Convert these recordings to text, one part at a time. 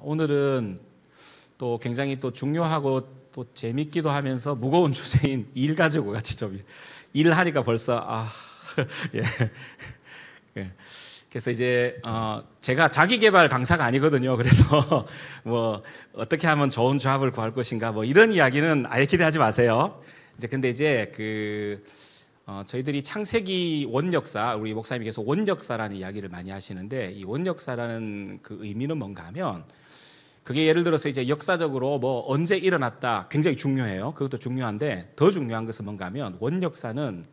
오늘은 또 굉장히 또 중요하고 또 재밌기도 하면서 무거운 주제인 일 가지고 같이 좀 일하니까 벌써 예. 예. 그래서 이제 제가 자기계발 강사가 아니거든요. 그래서 뭐 어떻게 하면 좋은 조합을 구할 것인가 뭐 이런 이야기는 아예 기대하지 마세요. 근데 이제 저희들이 창세기 원역사, 우리 목사님이 계속 원역사라는 이야기를 많이 하시는데, 이 원역사라는 그 의미는 뭔가 하면, 그게 예를 들어서 이제 역사적으로 뭐 언제 일어났다 굉장히 중요해요. 그것도 중요한데, 더 중요한 것은 뭔가 하면 원역사는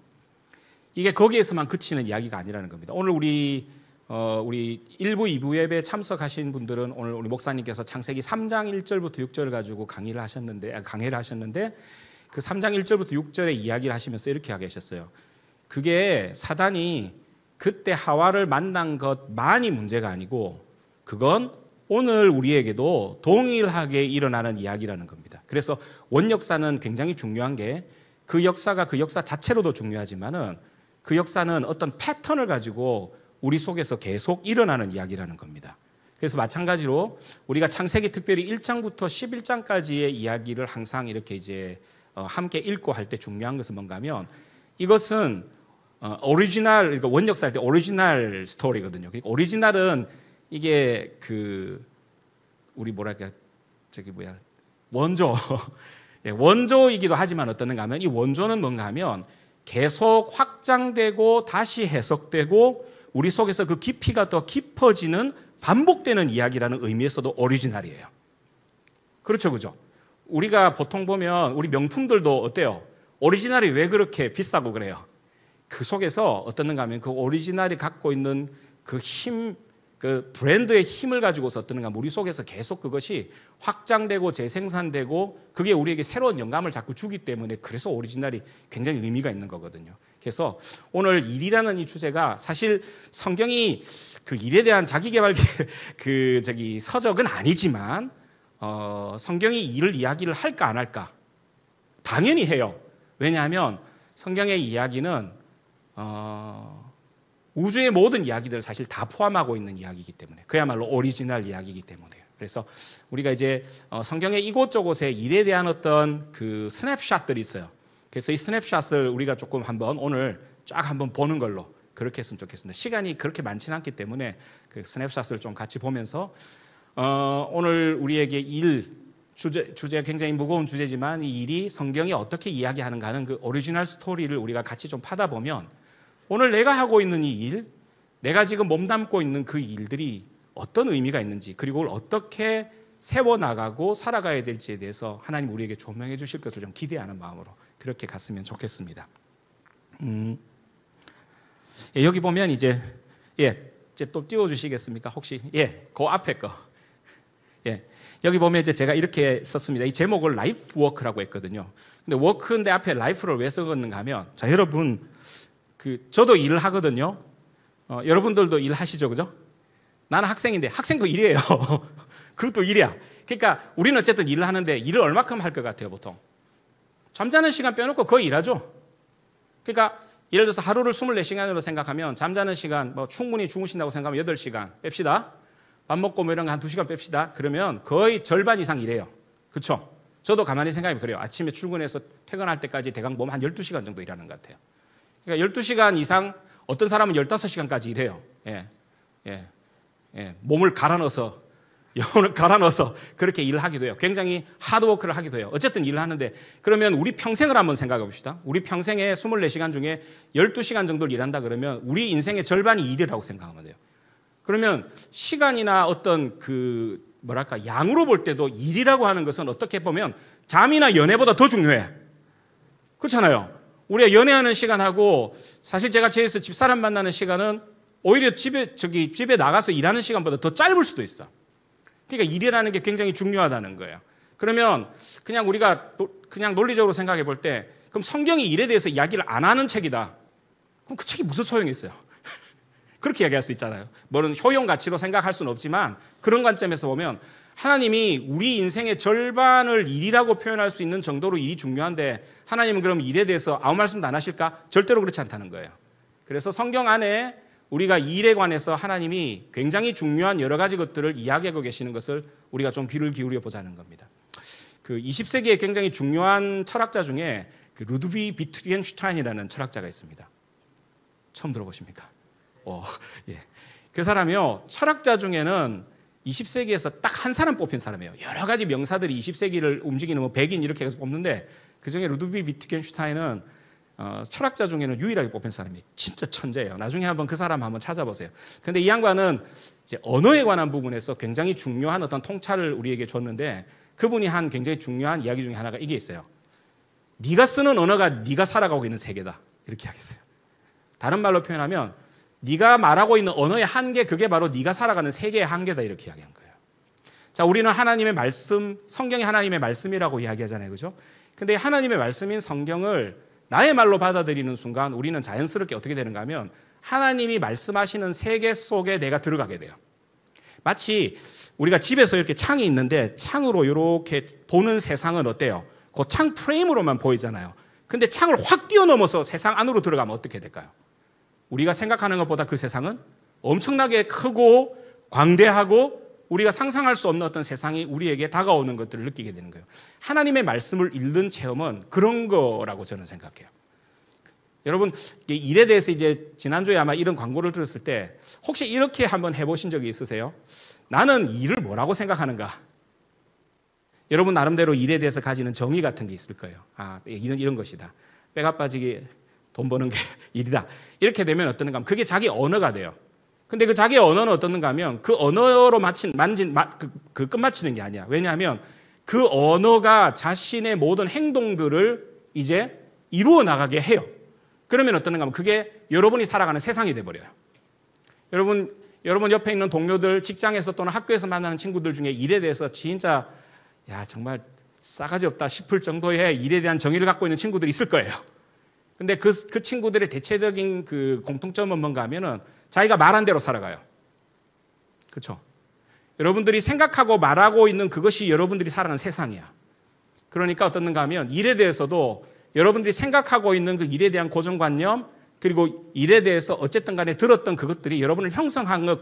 이게 거기에서만 그치는 이야기가 아니라는 겁니다. 오늘 우리 1부, 2부 예배에 참석하신 분들은 오늘 우리 목사님께서 창세기 3장 1절부터 6절을 가지고 강의를 하셨는데 그 3장 1절부터 6절의 이야기를 하시면서 이렇게 하셨어요. 그게 사단이 그때 하와를 만난 것만이 문제가 아니고, 그건 오늘 우리에게도 동일하게 일어나는 이야기라는 겁니다. 그래서 원역사는 굉장히 중요한 게, 그 역사가 그 역사 자체로도 중요하지만은 그 역사는 어떤 패턴을 가지고 우리 속에서 계속 일어나는 이야기라는 겁니다. 그래서 마찬가지로 우리가 창세기 특별히 1장부터 11장까지의 이야기를 항상 이렇게 이제 함께 읽고 할 때 중요한 것은 뭔가 하면, 이것은 오리지널, 그러니까 원역사 할 때 오리지널 스토리거든요. 그러니까 오리지널은 이게 우리 원조 원조이기도 하지만 어떠는가 하면, 이 원조는 뭔가 하면 계속 확장되고 다시 해석되고 우리 속에서 그 깊이가 더 깊어지는, 반복되는 이야기라는 의미에서도 오리지널이에요. 그렇죠, 그죠? 우리가 보통 보면 우리 명품들도 어때요? 오리지널이 왜 그렇게 비싸고 그래요? 그 속에서 어떻는가 하면 그 오리지널이 갖고 있는 그 힘, 그 브랜드의 힘을 가지고서 어떻는가 하면 우리 속에서 계속 그것이 확장되고 재생산되고, 그게 우리에게 새로운 영감을 자꾸 주기 때문에, 그래서 오리지널이 굉장히 의미가 있는 거거든요. 그래서 오늘 일이라는 이 주제가, 사실 성경이 그 일에 대한 자기개발 서적은 아니지만 성경이 일을 이야기를 할까 안 할까? 당연히 해요. 왜냐하면 성경의 이야기는 우주의 모든 이야기들을 사실 다 포함하고 있는 이야기이기 때문에, 그야말로 오리지널 이야기이기 때문에. 그래서 우리가 이제 성경의 이곳저곳에 일에 대한 어떤 그 스냅샷들이 있어요. 그래서 이 스냅샷을 우리가 조금 오늘 쫙 한번 보는 걸로 그렇게 했으면 좋겠습니다. 시간이 그렇게 많지는 않기 때문에 그 스냅샷을 좀 같이 보면서 오늘 우리에게 주제가 굉장히 무거운 주제지만, 이 일이 성경이 어떻게 이야기하는가 하는 그 오리지널 스토리를 우리가 같이 좀 파다 보면, 오늘 내가 하고 있는 이 일, 내가 지금 몸담고 있는 그 일들이 어떤 의미가 있는지, 그리고 그걸 어떻게 세워나가고 살아가야 될지에 대해서 하나님 우리에게 조명해 주실 것을 좀 기대하는 마음으로 그렇게 갔으면 좋겠습니다. 여기 보면 이제 또 띄워주시겠습니까? 혹시 그 앞에 거. 여기 보면 이제 제가 이렇게 썼습니다. 이 제목을 라이프 워크라고 했거든요. 근데 워크인데 앞에 라이프를 왜 썼는가 하면, 자, 여러분, 저도 일을 하거든요. 여러분들도 일하시죠, 그죠? 나는 학생인데, 학생도 일이에요. 그것도 일이야. 그러니까 우리는 어쨌든 일을 하는데, 일을 얼마큼 할 것 같아요, 보통? 잠자는 시간 빼놓고 거의 일하죠. 그러니까 예를 들어서 하루를 24시간으로 생각하면, 잠자는 시간 충분히 주무신다고 생각하면 8시간 뺍시다. 밥 먹고 이런 거 한 2시간 뺍시다. 그러면 거의 절반 이상 일해요. 그렇죠? 저도 가만히 생각해보면 그래요. 아침에 출근해서 퇴근할 때까지 대강 보면 한 12시간 정도 일하는 것 같아요. 그러니까 12시간 이상, 어떤 사람은 15시간까지 일해요. 몸을 갈아 넣어서, 영혼을 갈아 넣어서 그렇게 일을 하기도 해요. 굉장히 하드워크를 하기도 해요. 어쨌든 일을 하는데, 그러면 우리 평생을 한번 생각해 봅시다. 우리 평생에 24시간 중에 12시간 정도를 일한다 그러면 우리 인생의 절반이 일이라고 생각하면 돼요. 그러면 시간이나 어떤 양으로 볼 때도 일이라고 하는 것은 어떻게 보면 잠이나 연애보다 더 중요해. 그렇잖아요. 우리가 연애하는 시간하고, 사실 제가 제에서 집사람 만나는 시간은 오히려 집에 나가서 일하는 시간보다 더 짧을 수도 있어. 그러니까 일이라는 게 굉장히 중요하다는 거예요. 그러면 그냥 우리가 그냥 논리적으로 생각해 볼 때, 그럼 성경이 일에 대해서 이야기를 안 하는 책이다. 그럼 그 책이 무슨 소용이 있어요? 그렇게 이야기할 수 있잖아요. 뭐는 효용 가치로 생각할 수는 없지만, 그런 관점에서 보면 하나님이 우리 인생의 절반을 일이라고 표현할 수 있는 정도로 일이 중요한데, 하나님은 그럼 일에 대해서 아무 말씀도 안 하실까? 절대로 그렇지 않다는 거예요. 그래서 성경 안에 우리가 일에 관해서 하나님이 굉장히 중요한 여러 가지 것들을 이야기하고 계시는 것을 우리가 좀 귀를 기울여 보자는 겁니다. 그 20세기에 굉장히 중요한 철학자 중에 그 루드비 비트겐슈타인이라는 철학자가 있습니다. 처음 들어보십니까? 예. 그 사람이요, 철학자 중에는 20세기에서 딱 한 사람 뽑힌 사람이에요. 여러 가지 명사들이 20세기를 움직이는 뭐 백인 이렇게 해서 뽑는데 그 중에 루드비 비트겐슈타인은 철학자 중에는 유일하게 뽑힌 사람이 진짜 천재예요. 나중에 한번 그 사람 한번 찾아보세요. 근데 이 양반은 이제 언어에 관한 부분에서 굉장히 중요한 어떤 통찰을 우리에게 줬는데 그분이 한 굉장히 중요한 이야기 중에 하나가 이게 있어요. 네가 쓰는 언어가 네가 살아가고 있는 세계다. 이렇게 하겠어요. 다른 말로 표현하면 네가 말하고 있는 언어의 한계, 그게 바로 네가 살아가는 세계의 한계다. 이렇게 이야기한 거예요. 자, 우리는 하나님의 말씀, 성경이 하나님의 말씀이라고 이야기하잖아요. 그죠? 근데 하나님의 말씀인 성경을 나의 말로 받아들이는 순간 우리는 자연스럽게 어떻게 되는가 하면 하나님이 말씀하시는 세계 속에 내가 들어가게 돼요. 마치 우리가 집에서 이렇게 창이 있는데 창으로 이렇게 보는 세상은 어때요? 그 창 프레임으로만 보이잖아요. 근데 창을 확 뛰어넘어서 세상 안으로 들어가면 어떻게 될까요? 우리가 생각하는 것보다 그 세상은 엄청나게 크고 광대하고 우리가 상상할 수 없는 어떤 세상이 우리에게 다가오는 것들을 느끼게 되는 거예요. 하나님의 말씀을 읽는 체험은 그런 거라고 저는 생각해요. 여러분, 일에 대해서 이제 지난주에 아마 이런 광고를 들었을 때 혹시 이렇게 한번 해보신 적이 있으세요? 나는 일을 뭐라고 생각하는가? 여러분 나름대로 일에 대해서 가지는 정의 같은 게 있을 거예요. 이런 것이다. 빼가 빠지게 돈 버는 게 일이다. 이렇게 되면 어떠는가 하면 그게 자기 언어가 돼요. 근데 그 자기 언어는 어떻는가 하면 그 언어로 끝마치는 게 아니야. 왜냐하면 그 언어가 자신의 모든 행동들을 이제 이루어 나가게 해요. 그러면 어떠는가 하면 그게 여러분이 살아가는 세상이 돼버려요. 여러분 옆에 있는 동료들, 직장에서 또는 학교에서 만나는 친구들 중에 일에 대해서 진짜 정말 싸가지 없다 싶을 정도의 일에 대한 정의를 갖고 있는 친구들이 있을 거예요. 근데 그 친구들의 대체적인 그 공통점은 뭔가 하면은 자기가 말한 대로 살아가요. 그렇죠? 여러분들이 생각하고 말하고 있는 그것이 여러분들이 살아가는 세상이야. 그러니까 어떻는가 하면 일에 대해서도 여러분들이 생각하고 있는 그 일에 대한 고정관념, 그리고 일에 대해서 어쨌든 간에 들었던 그것들이 여러분을 형성한 것,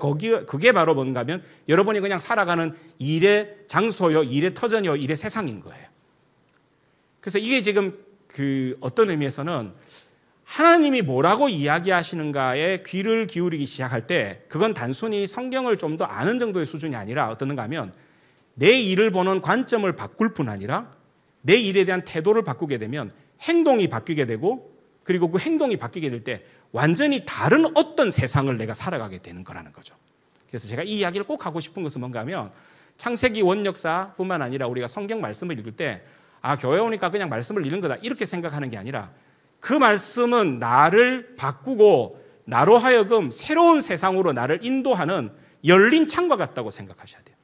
그게 바로 뭔가 하면 여러분이 그냥 살아가는 일의 장소요, 일의 터전이요, 일의 세상인 거예요. 그래서 이게 지금 그 어떤 의미에서는 하나님이 뭐라고 이야기하시는가에 귀를 기울이기 시작할 때 그건 단순히 성경을 좀 더 아는 정도의 수준이 아니라 어떤가 하면 내 일을 보는 관점을 바꿀 뿐 아니라 내 일에 대한 태도를 바꾸게 되면 행동이 바뀌게 되고 그리고 그 행동이 바뀌게 될 때 완전히 다른 어떤 세상을 내가 살아가게 되는 거라는 거죠. 그래서 제가 이 이야기를 꼭 하고 싶은 것은 뭔가 하면 창세기 원역사뿐만 아니라 우리가 성경 말씀을 읽을 때 교회 오니까 그냥 말씀을 읽는 거다 이렇게 생각하는 게 아니라 그 말씀은 나를 바꾸고 나로 하여금 새로운 세상으로 나를 인도하는 열린 창과 같다고 생각하셔야 돼요.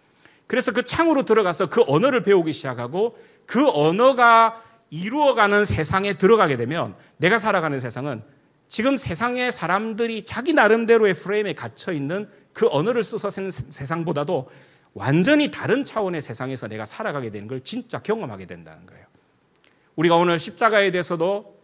그래서 그 창으로 들어가서 그 언어를 배우기 시작하고 그 언어가 이루어가는 세상에 들어가게 되면 내가 살아가는 세상은 지금 세상의 사람들이 자기 나름대로의 프레임에 갇혀있는 그 언어를 써서 사는 세상보다도 완전히 다른 차원의 세상에서 내가 살아가게 되는 걸 진짜 경험하게 된다는 거예요. 우리가 오늘 십자가에 대해서도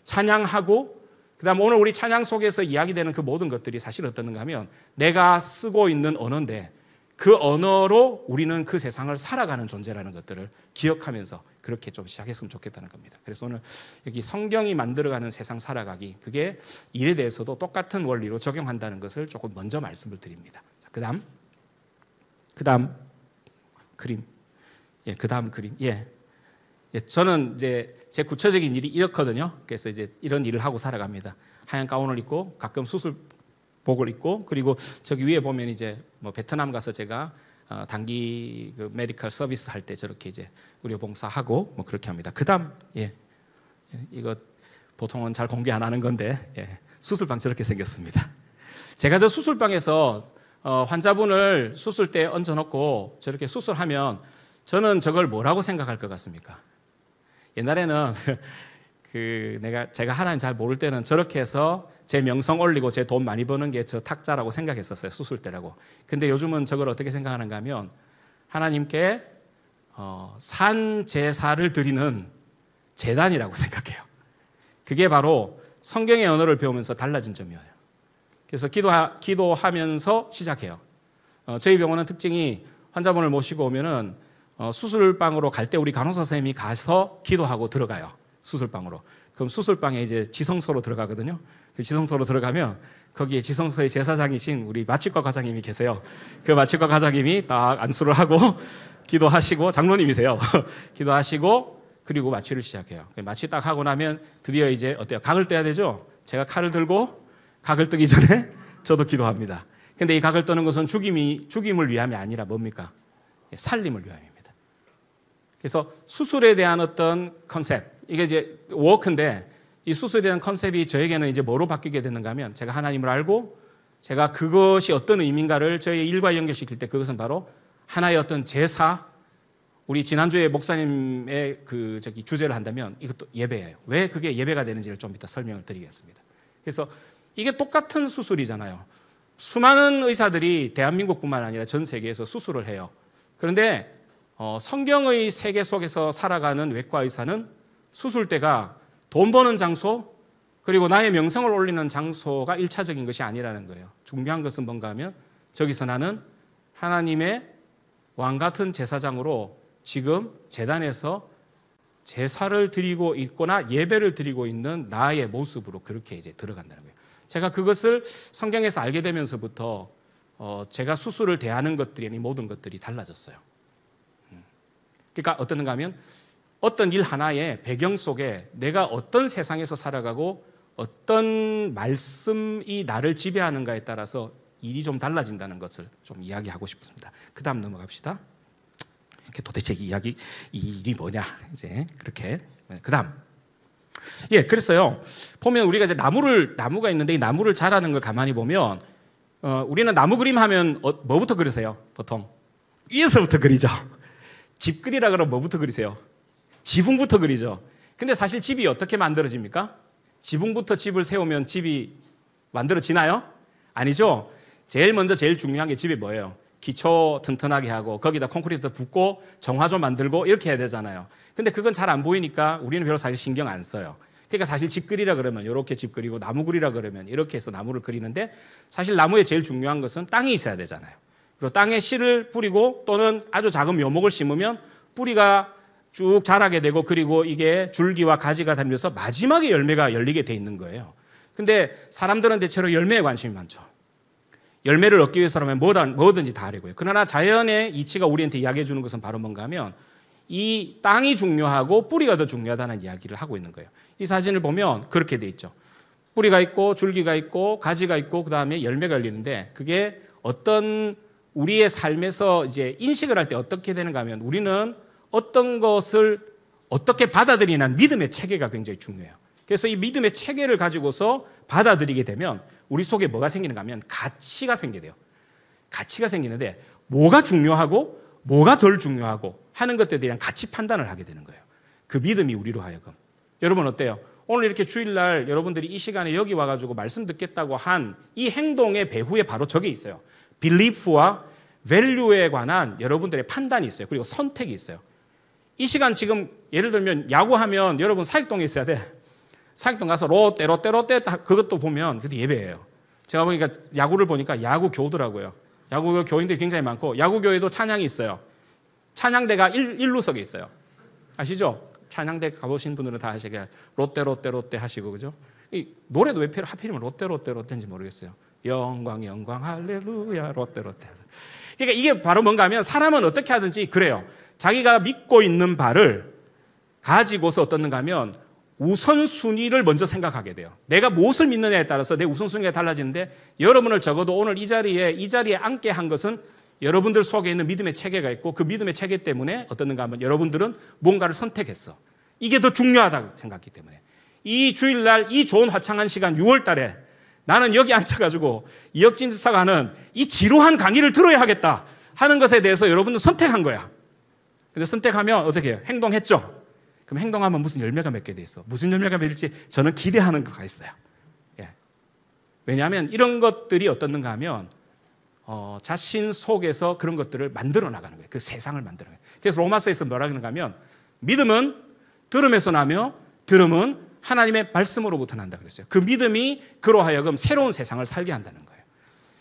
찬양하고 그다음 오늘 우리 찬양 속에서 이야기되는 그 모든 것들이 사실 어떻는가 하면 내가 쓰고 있는 언어인데 그 언어로 우리는 그 세상을 살아가는 존재라는 것들을 기억하면서 그렇게 좀 시작했으면 좋겠다는 겁니다. 그래서 오늘 여기 성경이 만들어가는 세상 살아가기, 그게 일에 대해서도 똑같은 원리로 적용한다는 것을 조금 먼저 말씀을 드립니다. 그 다음 그림. 그 다음 그림. 저는 이제 제 구체적인 일이 이렇거든요. 그래서 이제 이런 일을 하고 살아갑니다. 하얀 가운을 입고 가끔 수술복을 입고 그리고 저기 위에 보면 이제 뭐 베트남 가서 제가 단기 그 메디컬 서비스 할 때 저렇게 이제 의료 봉사하고 뭐 그렇게 합니다. 그다음 이거 보통은 잘 공개 안 하는 건데 수술방 저렇게 생겼습니다. 제가 저 수술방에서 환자분을 수술대에 얹어놓고 저렇게 수술하면 저는 저걸 뭐라고 생각할 것 같습니까? 옛날에는 제가 하나님 잘 모를 때는 저렇게 해서 제 명성 올리고 제 돈 많이 버는 게 저 탁자라고 생각했었어요. 수술대라고. 근데 요즘은 저걸 어떻게 생각하는가 하면 하나님께 산 제사를 드리는 제단이라고 생각해요. 그게 바로 성경의 언어를 배우면서 달라진 점이에요. 그래서 기도하면서 시작해요. 저희 병원은 특징이 환자분을 모시고 오면은 수술방으로 갈 때 우리 간호사 선생님이 가서 기도하고 들어가요. 수술방으로. 그럼 수술방에 이제 지성소로 들어가거든요. 그 지성소로 들어가면 거기에 지성소의 제사장이신 우리 마취과 과장님이 계세요. 그 마취과 과장님이 딱 안수를 하고 기도하시고, 장로님이세요. 기도하시고 그리고 마취를 시작해요. 마취 딱 하고 나면 드디어 이제 어때요? 각을 떼야 되죠? 제가 칼을 들고 각을 뜨기 전에 저도 기도합니다. 근데 이 각을 뜨는 것은 죽임을 위함이 아니라 뭡니까? 살림을 위함입니다. 그래서 수술에 대한 어떤 컨셉, 이게 이제 워크인데, 이 수술에 대한 컨셉이 저에게는 이제 뭐로 바뀌게 되는가 하면, 제가 하나님을 알고 제가 그것이 어떤 의미인가를 저의 일과 연결시킬 때 그것은 바로 하나의 어떤 제사, 우리 지난주에 목사님의 주제를 한다면 이것도 예배예요. 왜 그게 예배가 되는지를 좀 이따 설명을 드리겠습니다. 그래서 이게 똑같은 수술이잖아요. 수많은 의사들이 대한민국뿐만 아니라 전 세계에서 수술을 해요. 그런데 성경의 세계 속에서 살아가는 외과 의사는 수술대가 돈 버는 장소, 그리고 나의 명성을 올리는 장소가 1차적인 것이 아니라는 거예요. 중요한 것은 뭔가 하면, 저기서 나는 하나님의 왕 같은 제사장으로 지금 제단에서 제사를 드리고 있거나 예배를 드리고 있는 나의 모습으로 그렇게 이제 들어간다는 거예요. 제가 그것을 성경에서 알게 되면서부터 제가 수술을 대하는 것들이, 이 모든 것들이 달라졌어요. 그러니까 어떤가 하면, 어떤 일 하나의 배경 속에 내가 어떤 세상에서 살아가고 어떤 말씀이 나를 지배하는가에 따라서 일이 좀 달라진다는 것을 좀 이야기하고 싶습니다. 그 다음 넘어갑시다. 도대체 이 일이 뭐냐, 이제 그렇게. 그 다음. 예, 그랬어요. 보면 우리가 이제 나무가 있는데, 이 나무를 자라는 걸 가만히 보면, 우리는 나무 그림 하면 뭐부터 그리세요? 보통 위에서부터 그리죠. 집 그리라 그러면 뭐부터 그리세요? 지붕부터 그리죠. 근데 사실 집이 어떻게 만들어집니까? 지붕부터 집을 세우면 집이 만들어지나요? 아니죠. 제일 중요한 게 집이 뭐예요? 기초 튼튼하게 하고 거기다 콘크리트 붓고 정화조 만들고 이렇게 해야 되잖아요. 근데 그건 잘 안 보이니까 우리는 별로 사실 신경 안 써요. 그러니까 사실 집 그리라 그러면 이렇게 집 그리고, 나무 그리라 그러면 이렇게 해서 나무를 그리는데, 사실 나무에 제일 중요한 것은 땅이 있어야 되잖아요. 그리고 땅에 씨를 뿌리고 또는 아주 작은 묘목을 심으면 뿌리가 쭉 자라게 되고, 그리고 이게 줄기와 가지가 달려서 마지막에 열매가 열리게 돼 있는 거예요. 근데 사람들은 대체로 열매에 관심이 많죠. 열매를 얻기 위해서라면 뭐든지 다 하려고요. 그러나 자연의 이치가 우리한테 이야기해 주는 것은 바로 뭔가 하면, 이 땅이 중요하고 뿌리가 더 중요하다는 이야기를 하고 있는 거예요. 이 사진을 보면 그렇게 돼 있죠. 뿌리가 있고 줄기가 있고 가지가 있고 그 다음에 열매가 열리는데, 그게 어떤 우리의 삶에서 이제 인식을 할 때 어떻게 되는가 하면, 우리는 어떤 것을 어떻게 받아들이는 믿음의 체계가 굉장히 중요해요. 그래서 이 믿음의 체계를 가지고서 받아들이게 되면 우리 속에 뭐가 생기는가 하면 가치가 생기게 돼요. 가치가 생기는데, 뭐가 중요하고 뭐가 덜 중요하고 하는 것들에 대한 가치 판단을 하게 되는 거예요. 그 믿음이 우리로 하여금. 여러분 어때요? 오늘 이렇게 주일날 여러분들이 이 시간에 여기 와가지고 말씀 듣겠다고 한 이 행동의 배후에 바로 저게 있어요. belief와 value에 관한 여러분들의 판단이 있어요. 그리고 선택이 있어요. 이 시간 지금 예를 들면 야구하면 여러분 사익동에 있어야 돼. 사익동 가서 롯데 그것도 보면 그게 예배예요. 제가 보니까 야구를 보니까 야구교더라고요. 야구교 교인들이 굉장히 많고, 야구교회도 찬양이 있어요. 찬양대가 1루석에 있어요. 아시죠? 찬양대 가보신 분들은 다 아시게 롯데 하시고, 그죠? 이 노래도 왜 하필이면 롯데인지 모르겠어요. 영광 할렐루야 롯데. 그러니까 이게 바로 뭔가 하면, 사람은 어떻게 하든지 그래요. 자기가 믿고 있는 바를 가지고서 어떻는가 하면 우선순위를 먼저 생각하게 돼요. 내가 무엇을 믿느냐에 따라서 내 우선순위가 달라지는데, 여러분을 적어도 오늘 이 자리에 앉게 한 것은 여러분들 속에 있는 믿음의 체계가 있고, 그 믿음의 체계 때문에 어떻는가 하면 여러분들은 뭔가를 선택했어. 이게 더 중요하다고 생각했기 때문에. 이 주일날 이 좋은 화창한 시간 6월 달에 나는 여기 앉아가지고 이혁진 지사가 하는 이 지루한 강의를 들어야 하겠다 하는 것에 대해서 여러분들 선택한 거야. 근데 선택하면 어떻게 해요? 행동했죠? 그럼 행동하면 무슨 열매가 맺게 돼 있어. 무슨 열매가 맺을지 저는 기대하는 거가 있어요. 예. 왜냐하면 이런 것들이 어떻는가 하면 자신 속에서 그런 것들을 만들어 나가는 거예요. 그 세상을 만들어 나가는 거예요. 그래서 로마서에서 뭐라 그러는가 하면, 믿음은 들음에서 나며 들음은 하나님의 말씀으로부터 난다 그랬어요. 그 믿음이 그로 하여금 새로운 세상을 살게 한다는 거예요.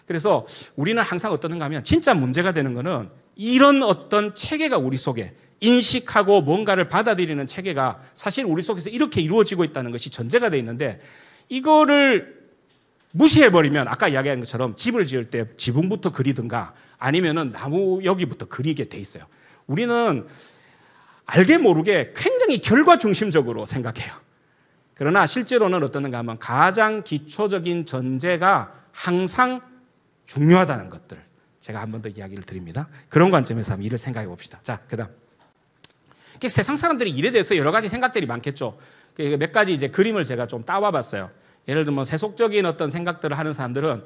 그래서 우리는 항상 어떠는가 하면 진짜 문제가 되는 거는 이런 어떤 체계가 우리 속에 인식하고 뭔가를 받아들이는 체계가 사실 우리 속에서 이렇게 이루어지고 있다는 것이 전제가 되어 있는데 이거를 무시해버리면 아까 이야기한 것처럼 집을 지을 때 지붕부터 그리든가 아니면은 나무 여기부터 그리게 돼 있어요. 우리는 알게 모르게 굉장히 결과 중심적으로 생각해요. 그러나 실제로는 어떠는가 하면 가장 기초적인 전제가 항상 중요하다는 것들 제가 한 번 더 이야기를 드립니다. 그런 관점에서 한번 일을 생각해 봅시다. 자, 그 다음 세상 사람들이 일에 대해서 여러 가지 생각들이 많겠죠. 몇 가지 이제 그림을 제가 좀 따와 봤어요. 예를 들면 세속적인 어떤 생각들을 하는 사람들은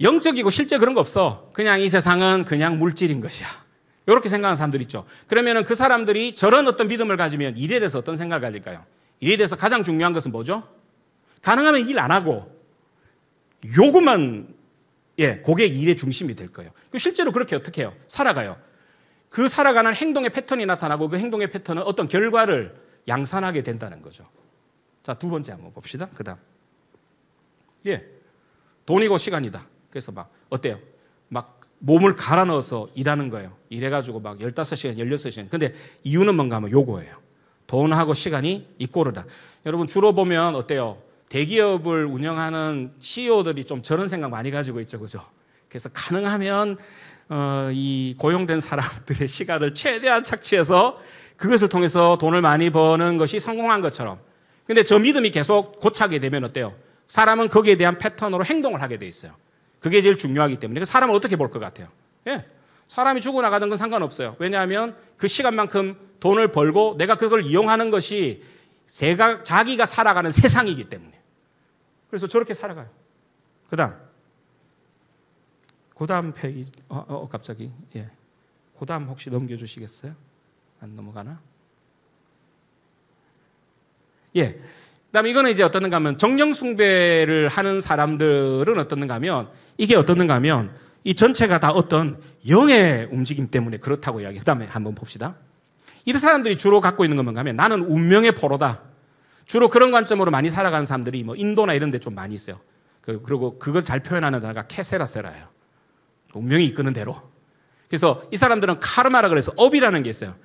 영적이고 실제 그런 거 없어. 그냥 이 세상은 그냥 물질인 것이야. 이렇게 생각하는 사람들 있죠. 그러면은 그 사람들이 저런 어떤 믿음을 가지면 일에 대해서 어떤 생각을 가질까요? 일에 대해서 가장 중요한 것은 뭐죠? 가능하면 일 안 하고 요것만 그게 일의 중심이 될 거예요. 실제로 그렇게 어떻게 해요? 살아가요. 그 살아가는 행동의 패턴이 나타나고 그 행동의 패턴은 어떤 결과를 양산하게 된다는 거죠. 자, 두 번째 한번 봅시다. 그 다음. 돈이고 시간이다. 그래서 막, 어때요? 막 몸을 갈아 넣어서 일하는 거예요. 일해가지고 막 15시간, 16시간. 근데 이유는 뭔가 하면 요거예요. 돈하고 시간이 이꼬르다. 여러분 주로 보면 어때요? 대기업을 운영하는 CEO들이 좀 저런 생각 많이 가지고 있죠. 그죠? 그래서 가능하면 이 고용된 사람들의 시간을 최대한 착취해서 그것을 통해서 돈을 많이 버는 것이 성공한 것처럼. 근데 저 믿음이 계속 고착이 되면 어때요? 사람은 거기에 대한 패턴으로 행동을 하게 돼 있어요. 그게 제일 중요하기 때문에. 사람은 어떻게 볼 것 같아요? 사람이 죽어나가는 건 상관없어요. 왜냐하면 그 시간만큼 돈을 벌고 내가 그걸 이용하는 것이 자기가 살아가는 세상이기 때문에. 그래서 저렇게 살아가요. 그 다음 페이지, 갑자기. 그 다음 혹시 넘겨주시겠어요? 안 넘어가나? 그 다음에 이거는 이제 어떻는가 하면 정령숭배를 하는 사람들은 어떻는가 하면 이게 어떻는가 하면 이 전체가 다 어떤 영의 움직임 때문에 그렇다고 이야기해요. 그 다음에 한번 봅시다. 이런 사람들이 주로 갖고 있는 건 뭔가 하면 나는 운명의 포로다. 주로 그런 관점으로 많이 살아가는 사람들이 뭐 인도나 이런 데 좀 많이 있어요. 그리고 그걸 잘 표현하는 단어가 케세라세라예요. 운명이 이끄는 대로. 그래서 이 사람들은 카르마라 그래서 업이라는 게 있어요.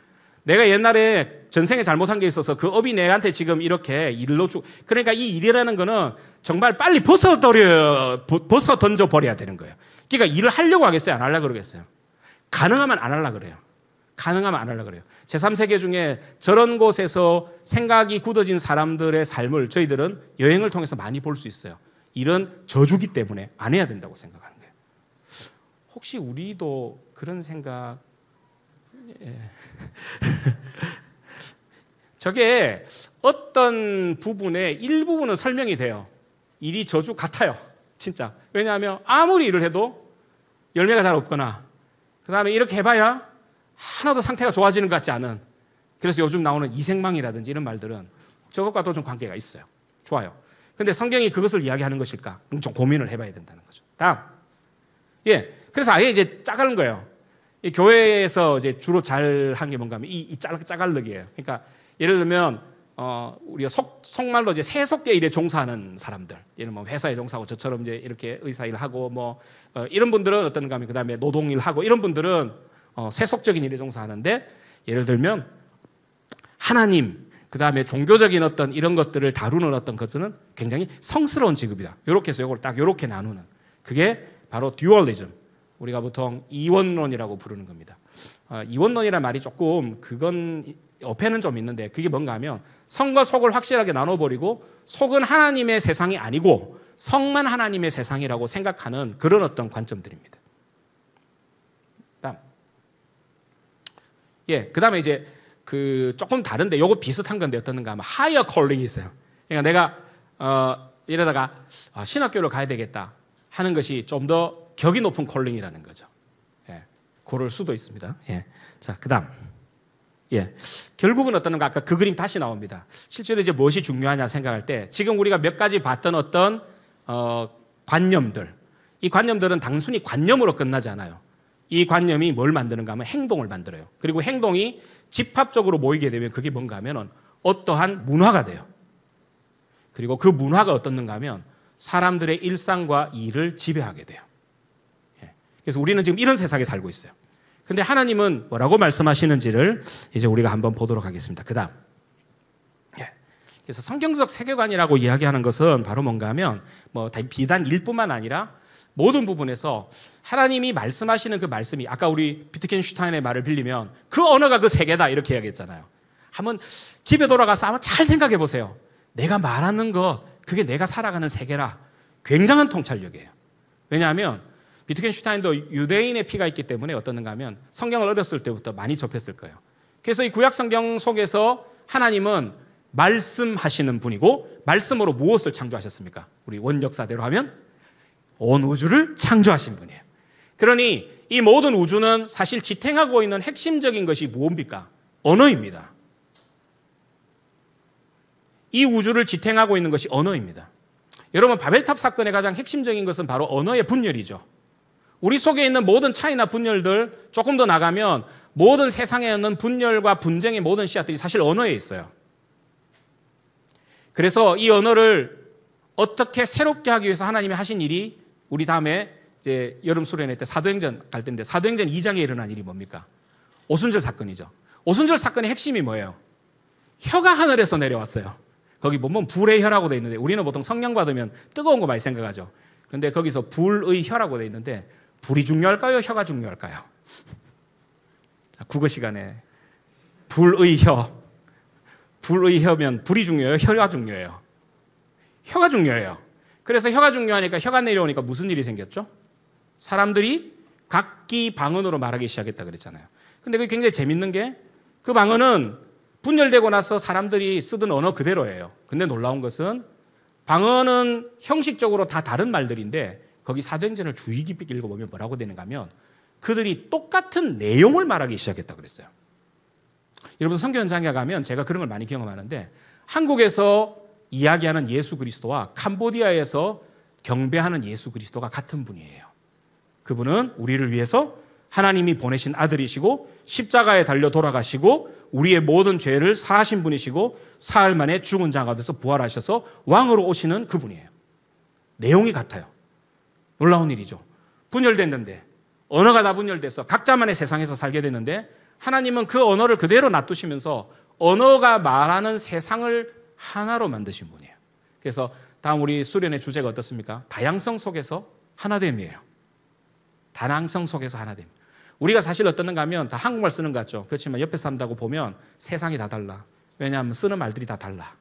내가 옛날에 전생에 잘못한 게 있어서 그 업이 내한테 지금 이렇게 일로 그러니까 이 일이라는 거는 정말 빨리 벗어 던져 버려야 되는 거예요. 그러니까 일을 하려고 하겠어요? 안 하려고 그러겠어요? 가능하면 안 하려고 그래요. 가능하면 안 하려고 그래요. 제3세계 중에 저런 곳에서 생각이 굳어진 사람들의 삶을 저희들은 여행을 통해서 많이 볼 수 있어요. 일은 저주기 때문에 안 해야 된다고 생각하는 거예요. 혹시 우리도 그런 생각... 저게 어떤 부분의 일부분은 설명이 돼요. 일이 저주 같아요. 진짜. 왜냐하면 아무리 일을 해도 열매가 잘 없거나 그 다음에 이렇게 해봐야 하나도 상태가 좋아지는 것 같지 않은, 그래서 요즘 나오는 이생망이라든지 이런 말들은 저것과도 좀 관계가 있어요. 좋아요. 근데 성경이 그것을 이야기하는 것일까? 좀 고민을 해봐야 된다는 거죠. 다음. 그래서 아예 이제 짜가는 거예요. 이 교회에서 이제 주로 잘 한 게 뭔가 하면 이 짜갈르기예요. 그러니까 예를 들면 우리가 속말로 이제 세속계 일에 종사하는 사람들, 예를 들면 회사에 종사하고 저처럼 이제 이렇게 의사 일하고 뭐 이런 분들은 어떤가 하면 그 다음에 노동일 하고 이런 분들은 세속적인 일에 종사하는데, 예를 들면 하나님, 그 다음에 종교적인 어떤 이런 것들을 다루는 어떤 것들은 굉장히 성스러운 직업이다. 이렇게 해서 이걸 딱 이렇게 나누는, 그게 바로 듀얼리즘, 우리가 보통 이원론이라고 부르는 겁니다. 이원론이라는 말이 조금 그건 어폐는 좀 있는데, 그게 뭔가 하면 성과 속을 확실하게 나눠버리고 속은 하나님의 세상이 아니고 성만 하나님의 세상이라고 생각하는 그런 어떤 관점들입니다. 다음. 그 다음에 이제 그 조금 다른데 요거 비슷한 건데 어떤가 하면 higher calling이 있어요. 그러니까 내가 이러다가 신학교를 가야 되겠다 하는 것이 좀 더 격이 높은 콜링이라는 거죠. 그럴 수도 있습니다. 자, 그 다음. 결국은 어떤가, 아까 그 그림 다시 나옵니다. 실제로 이제 무엇이 중요하냐 생각할 때, 지금 우리가 몇 가지 봤던 어떤, 관념들. 이 관념들은 단순히 관념으로 끝나지 않아요. 이 관념이 뭘 만드는가 하면 행동을 만들어요. 그리고 행동이 집합적으로 모이게 되면 그게 뭔가 하면은 어떠한 문화가 돼요. 그리고 그 문화가 어떻는가 하면 사람들의 일상과 일을 지배하게 돼요. 그래서 우리는 지금 이런 세상에 살고 있어요. 근데 하나님은 뭐라고 말씀하시는지를 이제 우리가 한번 보도록 하겠습니다. 그 다음. 그래서 성경적 세계관이라고 이야기하는 것은 바로 뭔가 하면 뭐 비단 일뿐만 아니라 모든 부분에서 하나님이 말씀하시는 그 말씀이 아까 우리 비트겐슈타인의 말을 빌리면 그 언어가 그 세계다 이렇게 이야기했잖아요. 한번 집에 돌아가서 한번 잘 생각해 보세요. 내가 말하는 것 그게 내가 살아가는 세계라. 굉장한 통찰력이에요. 왜냐하면 비트겐슈타인도 유대인의 피가 있기 때문에 어떻는가 하면 성경을 어렸을 때부터 많이 접했을 거예요. 그래서 이 구약 성경 속에서 하나님은 말씀하시는 분이고 말씀으로 무엇을 창조하셨습니까? 우리 원역사대로 하면 온 우주를 창조하신 분이에요. 그러니 이 모든 우주는 사실 지탱하고 있는 핵심적인 것이 무엇입니까? 언어입니다. 이 우주를 지탱하고 있는 것이 언어입니다. 여러분 바벨탑 사건의 가장 핵심적인 것은 바로 언어의 분열이죠. 우리 속에 있는 모든 차이나 분열들 조금 더 나가면 모든 세상에 있는 분열과 분쟁의 모든 씨앗들이 사실 언어에 있어요. 그래서 이 언어를 어떻게 새롭게 하기 위해서 하나님이 하신 일이 우리 다음에 이제 여름 수련회 때 사도행전 갈 텐데 사도행전 2장에 일어난 일이 뭡니까? 오순절 사건이죠. 오순절 사건의 핵심이 뭐예요? 혀가 하늘에서 내려왔어요. 거기 보면 불의 혀라고 돼 있는데 우리는 보통 성령 받으면 뜨거운 거 많이 생각하죠. 근데 거기서 불의 혀라고 돼 있는데 불이 중요할까요? 혀가 중요할까요? 국어 시간에 불의 혀. 불의 혀면 불이 중요해요? 혀가 중요해요? 혀가 중요해요. 그래서 혀가 중요하니까 혀가 내려오니까 무슨 일이 생겼죠? 사람들이 각기 방언으로 말하기 시작했다 그랬잖아요. 근데 그게 굉장히 재밌는 게 그 방언은 분열되고 나서 사람들이 쓰던 언어 그대로예요. 근데 놀라운 것은 방언은 형식적으로 다 다른 말들인데 거기 사도행전을 주의 깊게 읽어보면 뭐라고 되는가 하면 그들이 똑같은 내용을 말하기 시작했다 그랬어요. 여러분 성경 현장에 가면 제가 그런 걸 많이 경험하는데 한국에서 이야기하는 예수 그리스도와 캄보디아에서 경배하는 예수 그리스도가 같은 분이에요. 그분은 우리를 위해서 하나님이 보내신 아들이시고 십자가에 달려 돌아가시고 우리의 모든 죄를 사하신 분이시고 사흘 만에 죽은 자 가운데서 부활하셔서 왕으로 오시는 그분이에요. 내용이 같아요. 놀라운 일이죠. 분열됐는데 언어가 다 분열돼서 각자만의 세상에서 살게 되는데 하나님은 그 언어를 그대로 놔두시면서 언어가 말하는 세상을 하나로 만드신 분이에요. 그래서 다음 우리 수련의 주제가 어떻습니까? 다양성 속에서 하나됨이에요. 다양성 속에서 하나됨. 우리가 사실 어떻는가 하면 다 한국말 쓰는 것 같죠. 그렇지만 옆에 산다고 보면 세상이 다 달라. 왜냐하면 쓰는 말들이 다 달라.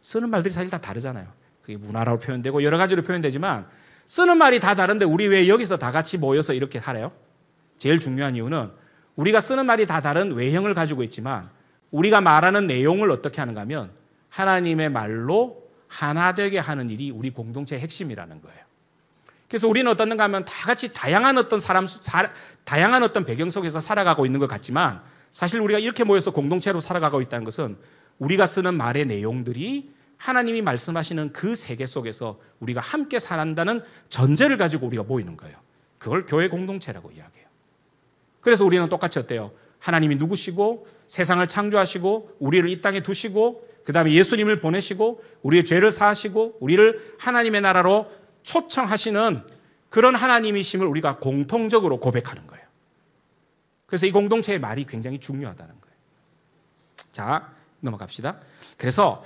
쓰는 말들이 사실 다 다르잖아요. 그게 문화라고 표현되고 여러 가지로 표현되지만 쓰는 말이 다 다른데 우리 왜 여기서 다 같이 모여서 이렇게 살아요? 제일 중요한 이유는 우리가 쓰는 말이 다 다른 외형을 가지고 있지만 우리가 말하는 내용을 어떻게 하는가 하면 하나님의 말로 하나 되게 하는 일이 우리 공동체의 핵심이라는 거예요. 그래서 우리는 어떻는가 하면 다 같이 다양한 어떤 배경 속에서 살아가고 있는 것 같지만 사실 우리가 이렇게 모여서 공동체로 살아가고 있다는 것은 우리가 쓰는 말의 내용들이 하나님이 말씀하시는 그 세계 속에서 우리가 함께 산다는 전제를 가지고 우리가 모이는 거예요. 그걸 교회 공동체라고 이야기해요. 그래서 우리는 똑같이 어때요? 하나님이 누구시고 세상을 창조하시고 우리를 이 땅에 두시고 그 다음에 예수님을 보내시고 우리의 죄를 사하시고 우리를 하나님의 나라로 초청하시는 그런 하나님이심을 우리가 공통적으로 고백하는 거예요. 그래서 이 공동체의 말이 굉장히 중요하다는 거예요. 자, 넘어갑시다. 그래서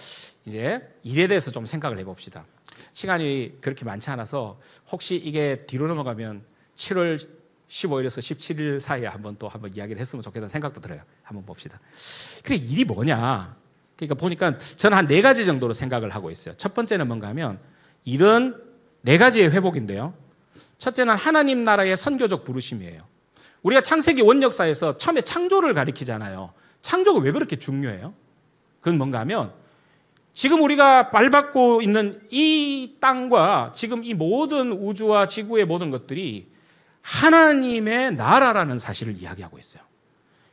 이제 일에 대해서 좀 생각을 해봅시다. 시간이 그렇게 많지 않아서 혹시 이게 뒤로 넘어가면 7월 15일에서 17일 사이에 한번 이야기를 했으면 좋겠다는 생각도 들어요. 한번 봅시다. 그래, 일이 뭐냐? 그러니까 보니까 저는 한 4가지 정도로 생각을 하고 있어요. 첫 번째는 뭔가 하면 일은 4가지의 회복인데요. 첫째는 하나님 나라의 선교적 부르심이에요. 우리가 창세기 원역사에서 처음에 창조를 가리키잖아요. 창조가 왜 그렇게 중요해요? 그건 뭔가 하면 지금 우리가 밟고 있는 이 땅과 지금 이 모든 우주와 지구의 모든 것들이 하나님의 나라라는 사실을 이야기하고 있어요.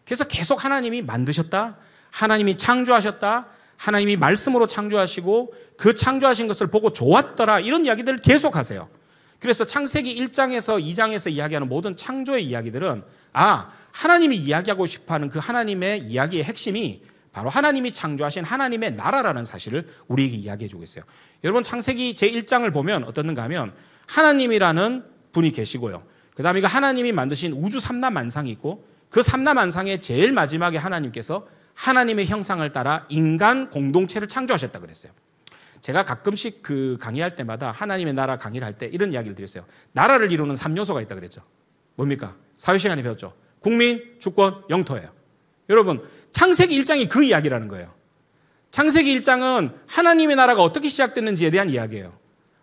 그래서 계속 하나님이 만드셨다, 하나님이 창조하셨다, 하나님이 말씀으로 창조하시고 그 창조하신 것을 보고 좋았더라, 이런 이야기들을 계속 하세요. 그래서 창세기 1장에서 2장에서 이야기하는 모든 창조의 이야기들은 하나님이 이야기하고 싶어하는 그 하나님의 이야기의 핵심이 바로 하나님이 창조하신 하나님의 나라라는 사실을 우리에게 이야기해 주고 있어요. 여러분 창세기 제1장을 보면 어떻는가 하면 하나님이라는 분이 계시고요. 그 다음에 하나님이 만드신 우주 삼라만상이 있고 그 삼라만상의 제일 마지막에 하나님께서 하나님의 형상을 따라 인간 공동체를 창조하셨다 그랬어요. 제가 가끔씩 그 강의할 때마다 하나님의 나라 강의를 할 때 이런 이야기를 드렸어요. 나라를 이루는 3요소가 있다 그랬죠. 뭡니까? 사회 시간에 배웠죠. 국민, 주권, 영토예요. 여러분 창세기 1장이 그 이야기라는 거예요. 창세기 1장은 하나님의 나라가 어떻게 시작됐는지에 대한 이야기예요.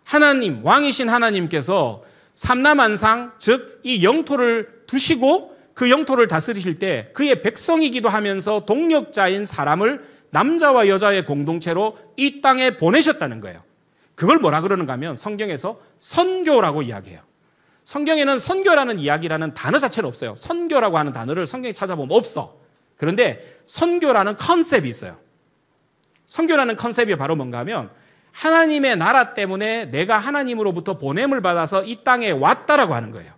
하나님, 왕이신 하나님께서 삼라만상, 즉 이 영토를 두시고 그 영토를 다스리실 때 그의 백성이기도 하면서 동력자인 사람을 남자와 여자의 공동체로 이 땅에 보내셨다는 거예요. 그걸 뭐라 그러는가 하면 성경에서 선교라고 이야기해요. 성경에는 선교라는 이야기라는 단어 자체는 없어요. 선교라고 하는 단어를 성경에 찾아보면 없어. 그런데 선교라는 컨셉이 있어요. 선교라는 컨셉이 바로 뭔가 하면 하나님의 나라 때문에 내가 하나님으로부터 보냄을 받아서 이 땅에 왔다라고 하는 거예요.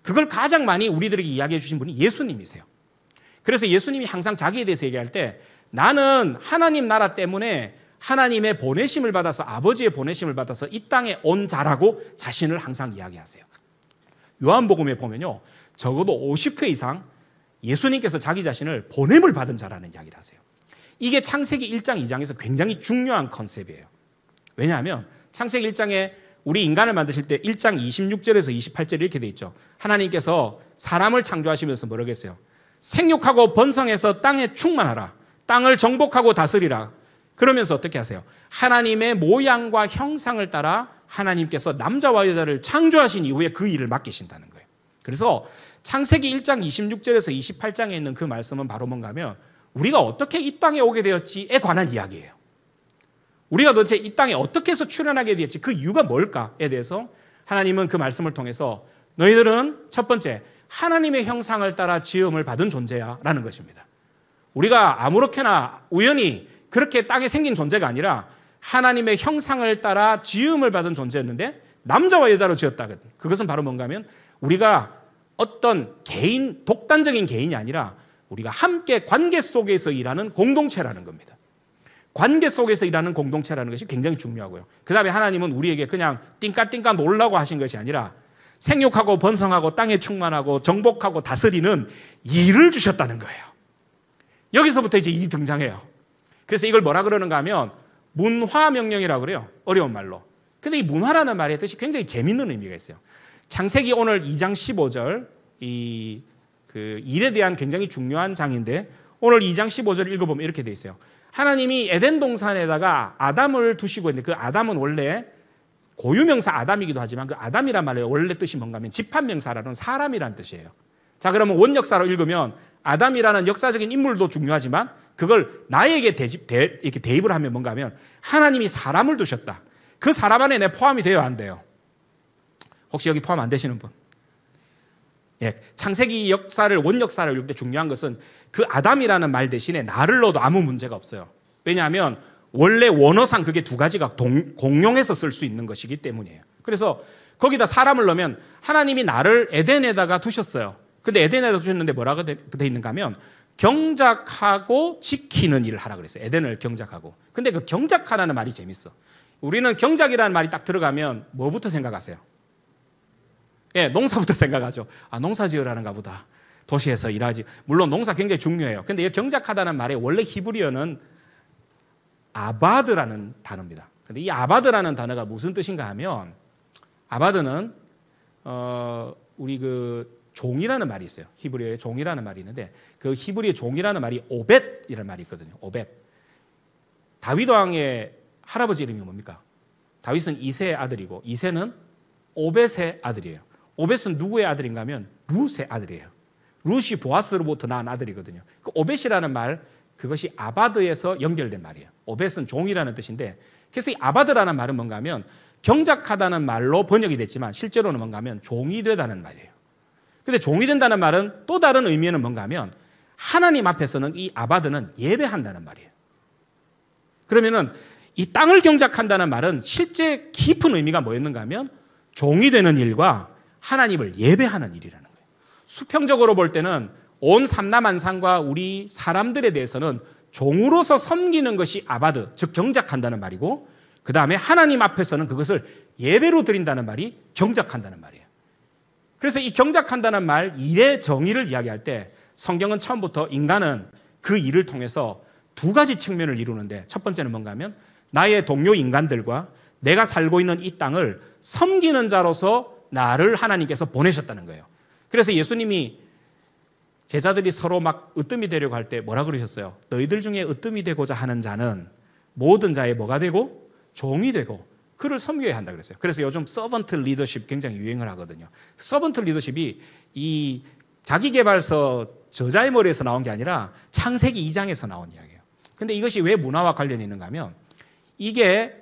그걸 가장 많이 우리들에게 이야기해 주신 분이 예수님이세요. 그래서 예수님이 항상 자기에 대해서 얘기할 때 나는 하나님 나라 때문에 하나님의 보내심을 받아서 아버지의 보내심을 받아서 이 땅에 온 자라고 자신을 항상 이야기하세요. 요한복음에 보면요. 적어도 50회 이상 예수님께서 자기 자신을 보냄을 받은 자라는 이야기를 하세요. 이게 창세기 1장, 2장에서 굉장히 중요한 컨셉이에요. 왜냐하면 창세기 1장에 우리 인간을 만드실 때 1장 26절에서 28절 이렇게 돼 있죠. 하나님께서 사람을 창조하시면서 뭐라고 했어요? 생육하고 번성해서 땅에 충만하라. 땅을 정복하고 다스리라. 그러면서 어떻게 하세요? 하나님의 모양과 형상을 따라 하나님께서 남자와 여자를 창조하신 이후에 그 일을 맡기신다는 거예요. 그래서 창세기 1장 26절에서 28장에 있는 그 말씀은 바로 뭔가 하면 우리가 어떻게 이 땅에 오게 되었지에 관한 이야기예요. 우리가 도대체 이 땅에 어떻게 해서 출현하게 되었지 그 이유가 뭘까에 대해서 하나님은 그 말씀을 통해서 너희들은 첫 번째 하나님의 형상을 따라 지음을 받은 존재야 라는 것입니다. 우리가 아무렇게나 우연히 그렇게 땅에 생긴 존재가 아니라 하나님의 형상을 따라 지음을 받은 존재였는데 남자와 여자로 지었다. 그것은 바로 뭔가 하면 우리가 어떤 개인, 독단적인 개인이 아니라 우리가 함께 관계 속에서 일하는 공동체라는 겁니다. 관계 속에서 일하는 공동체라는 것이 굉장히 중요하고요. 그 다음에 하나님은 우리에게 그냥 띵까띵까 놀라고 하신 것이 아니라 생육하고 번성하고 땅에 충만하고 정복하고 다스리는 일을 주셨다는 거예요. 여기서부터 이제 일이 등장해요. 그래서 이걸 뭐라 그러는가 하면 문화명령이라고 그래요. 어려운 말로. 근데 이 문화라는 말의 뜻이 굉장히 재밌는 의미가 있어요. 창세기 오늘 2장 15절 그 일에 대한 굉장히 중요한 장인데 오늘 2장 15절 읽어보면 이렇게 돼 있어요. 하나님이 에덴 동산에다가 아담을 두시고 있는데 그 아담은 원래 고유명사 아담이기도 하지만 그 아담이란 말의 원래 뜻이 뭔가 하면 집합명사라는 사람이란 뜻이에요. 자, 그러면 원역사로 읽으면 아담이라는 역사적인 인물도 중요하지만 그걸 나에게 이렇게 대입을 하면 뭔가 하면 하나님이 사람을 두셨다. 그 사람 안에 내 포함이 돼야 안 돼요. 혹시 여기 포함 안 되시는 분? 예, 창세기 역사를 원역사를 읽을 때 중요한 것은 그 아담이라는 말 대신에 나를 넣어도 아무 문제가 없어요. 왜냐하면 원래 원어상 그게 두 가지가 공용해서 쓸 수 있는 것이기 때문이에요. 그래서 거기다 사람을 넣으면 하나님이 나를 에덴에다가 두셨어요. 근데 에덴에다 두셨는데 뭐라고 돼 있는가 하면 경작하고 지키는 일을 하라 그랬어요. 에덴을 경작하고. 근데 그 경작하라는 말이 재밌어. 우리는 경작이라는 말이 딱 들어가면 뭐부터 생각하세요? 예, 농사부터 생각하죠. 아, 농사 지으라는가 보다. 도시에서 일하지. 물론 농사 굉장히 중요해요. 근데 이 경작하다는 말의 원래 히브리어는 아바드라는 단어입니다. 근데 이 아바드라는 단어가 무슨 뜻인가 하면 아바드는 우리 그 종이라는 말이 있어요. 히브리어에 종이라는 말이 있는데 그 히브리어 종이라는 말이 오벳이라는 말이 있거든요. 오벳. 다윗 왕의 할아버지 이름이 뭡니까? 다윗은 이새의 아들이고 이새는 오벳의 아들이에요. 오벳은 누구의 아들인가 하면 룻의 아들이에요. 룻이 보아스로부터 낳은 아들이거든요. 그 오벳이라는 말 그것이 아바드에서 연결된 말이에요. 오벳은 종이라는 뜻인데 그래서 이 아바드라는 말은 뭔가 하면 경작하다는 말로 번역이 됐지만 실제로는 뭔가 하면 종이 되다는 말이에요. 근데 종이 된다는 말은 또 다른 의미는 뭔가 하면 하나님 앞에서는 이 아바드는 예배한다는 말이에요. 그러면은 이 땅을 경작한다는 말은 실제 깊은 의미가 뭐였는가 하면 종이 되는 일과 하나님을 예배하는 일이라는 거예요. 수평적으로 볼 때는 온 삼라만상과 우리 사람들에 대해서는 종으로서 섬기는 것이 아바드, 즉 경작한다는 말이고, 그 다음에 하나님 앞에서는 그것을 예배로 드린다는 말이 경작한다는 말이에요. 그래서 이 경작한다는 말, 일의 정의를 이야기할 때 성경은 처음부터 인간은 그 일을 통해서 두 가지 측면을 이루는데, 첫 번째는 뭔가 하면 나의 동료 인간들과 내가 살고 있는 이 땅을 섬기는 자로서 나를 하나님께서 보내셨다는 거예요. 그래서 예수님이 제자들이 서로 막 으뜸이 되려고 할 때 뭐라 그러셨어요? 너희들 중에 으뜸이 되고자 하는 자는 모든 자의 뭐가 되고? 종이 되고 그를 섬겨야 한다 그랬어요. 그래서 요즘 서번트 리더십 굉장히 유행을 하거든요. 서번트 리더십이 이 자기계발서 저자의 머리에서 나온 게 아니라 창세기 2장에서 나온 이야기예요. 근데 이것이 왜 문화와 관련이 있는가 하면, 이게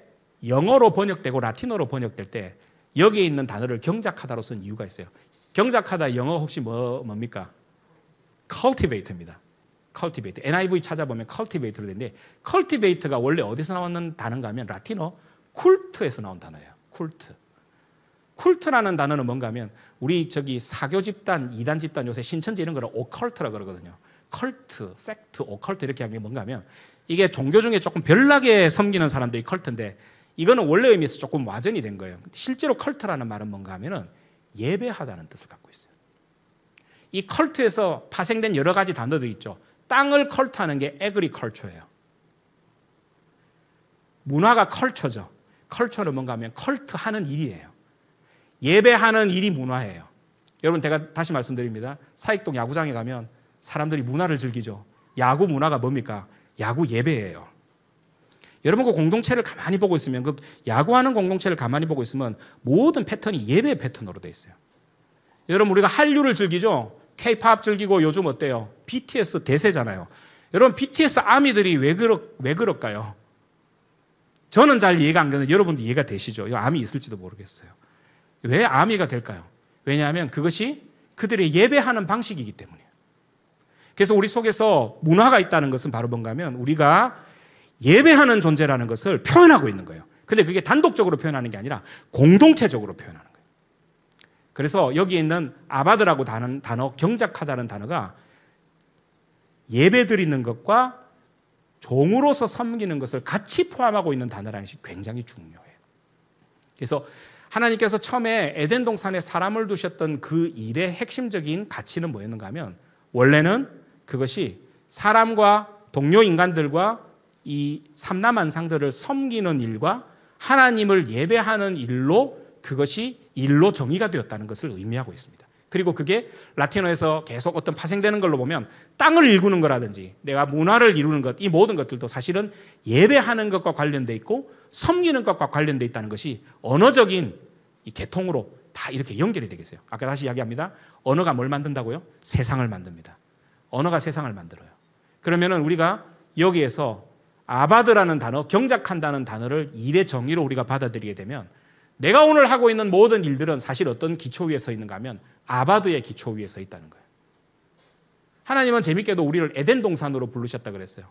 영어로 번역되고 라틴어로 번역될 때 여기에 있는 단어를 경작하다로 쓴 이유가 있어요. 경작하다 영어 혹시 뭡니까? cultivate입니다. cultivate. NIV 찾아보면 cultivate로 되는데, cultivate가 원래 어디서 나왔는 단어인가 하면 라틴어 쿨트에서 나온 단어예요. 쿨트. 쿨트라는 단어는 뭔가 하면 우리 저기 사교 집단, 이단 집단 요새 신천지 이런 거를 오컬트라고 그러거든요. 컬트, 섹트, 오컬트 이렇게 하는 게 뭔가 하면 이게 종교 중에 조금 별나게 섬기는 사람들이 컬트인데, 이거는 원래 의미에서 조금 와전이 된 거예요. 실제로 컬트라는 말은 뭔가 하면은 예배하다는 뜻을 갖고 있어요. 이 컬트에서 파생된 여러 가지 단어들이 있죠. 땅을 컬트하는 게 에그리컬처예요. 문화가 컬처죠. 컬처는 뭔가 하면 컬트하는 일이에요. 예배하는 일이 문화예요. 여러분, 제가 다시 말씀드립니다. 사익동 야구장에 가면 사람들이 문화를 즐기죠. 야구 문화가 뭡니까? 야구 예배예요. 여러분, 그 공동체를 가만히 보고 있으면, 그 야구하는 공동체를 가만히 보고 있으면 모든 패턴이 예배 패턴으로 돼 있어요. 여러분, 우리가 한류를 즐기죠. K-팝 즐기고 요즘 어때요? BTS 대세잖아요. 여러분, BTS 아미들이 왜 그럴까요? 저는 잘 이해가 안 되는데 여러분도 이해가 되시죠? 암이 있을지도 모르겠어요. 왜 아미가 될까요? 왜냐하면 그것이 그들의 예배하는 방식이기 때문이에요. 그래서 우리 속에서 문화가 있다는 것은 바로 뭔가 하면 우리가 예배하는 존재라는 것을 표현하고 있는 거예요. 근데 그게 단독적으로 표현하는 게 아니라 공동체적으로 표현하는 거예요. 그래서 여기 있는 아바드라고 하는 단어, 경작하다는 단어가 예배 드리는 것과 종으로서 섬기는 것을 같이 포함하고 있는 단어라는 것이 굉장히 중요해요. 그래서 하나님께서 처음에 에덴 동산에 사람을 두셨던 그 일의 핵심적인 가치는 뭐였는가 하면, 원래는 그것이 사람과 동료 인간들과 이 삼라만상들을 섬기는 일과 하나님을 예배하는 일로, 그것이 일로 정의가 되었다는 것을 의미하고 있습니다. 그리고 그게 라틴어에서 계속 어떤 파생되는 걸로 보면 땅을 일구는 거라든지 내가 문화를 이루는 것, 이 모든 것들도 사실은 예배하는 것과 관련돼 있고 섬기는 것과 관련돼 있다는 것이 언어적인 이 계통으로 다 이렇게 연결이 되겠어요. 아까 다시 이야기합니다. 언어가 뭘 만든다고요? 세상을 만듭니다. 언어가 세상을 만들어요. 그러면은 우리가 여기에서 아바드라는 단어, 경작한다는 단어를 일의 정의로 우리가 받아들이게 되면, 내가 오늘 하고 있는 모든 일들은 사실 어떤 기초 위에 서 있는가 하면 아바드의 기초 위에 서 있다는 거예요. 하나님은 재밌게도 우리를 에덴 동산으로 부르셨다 그랬어요.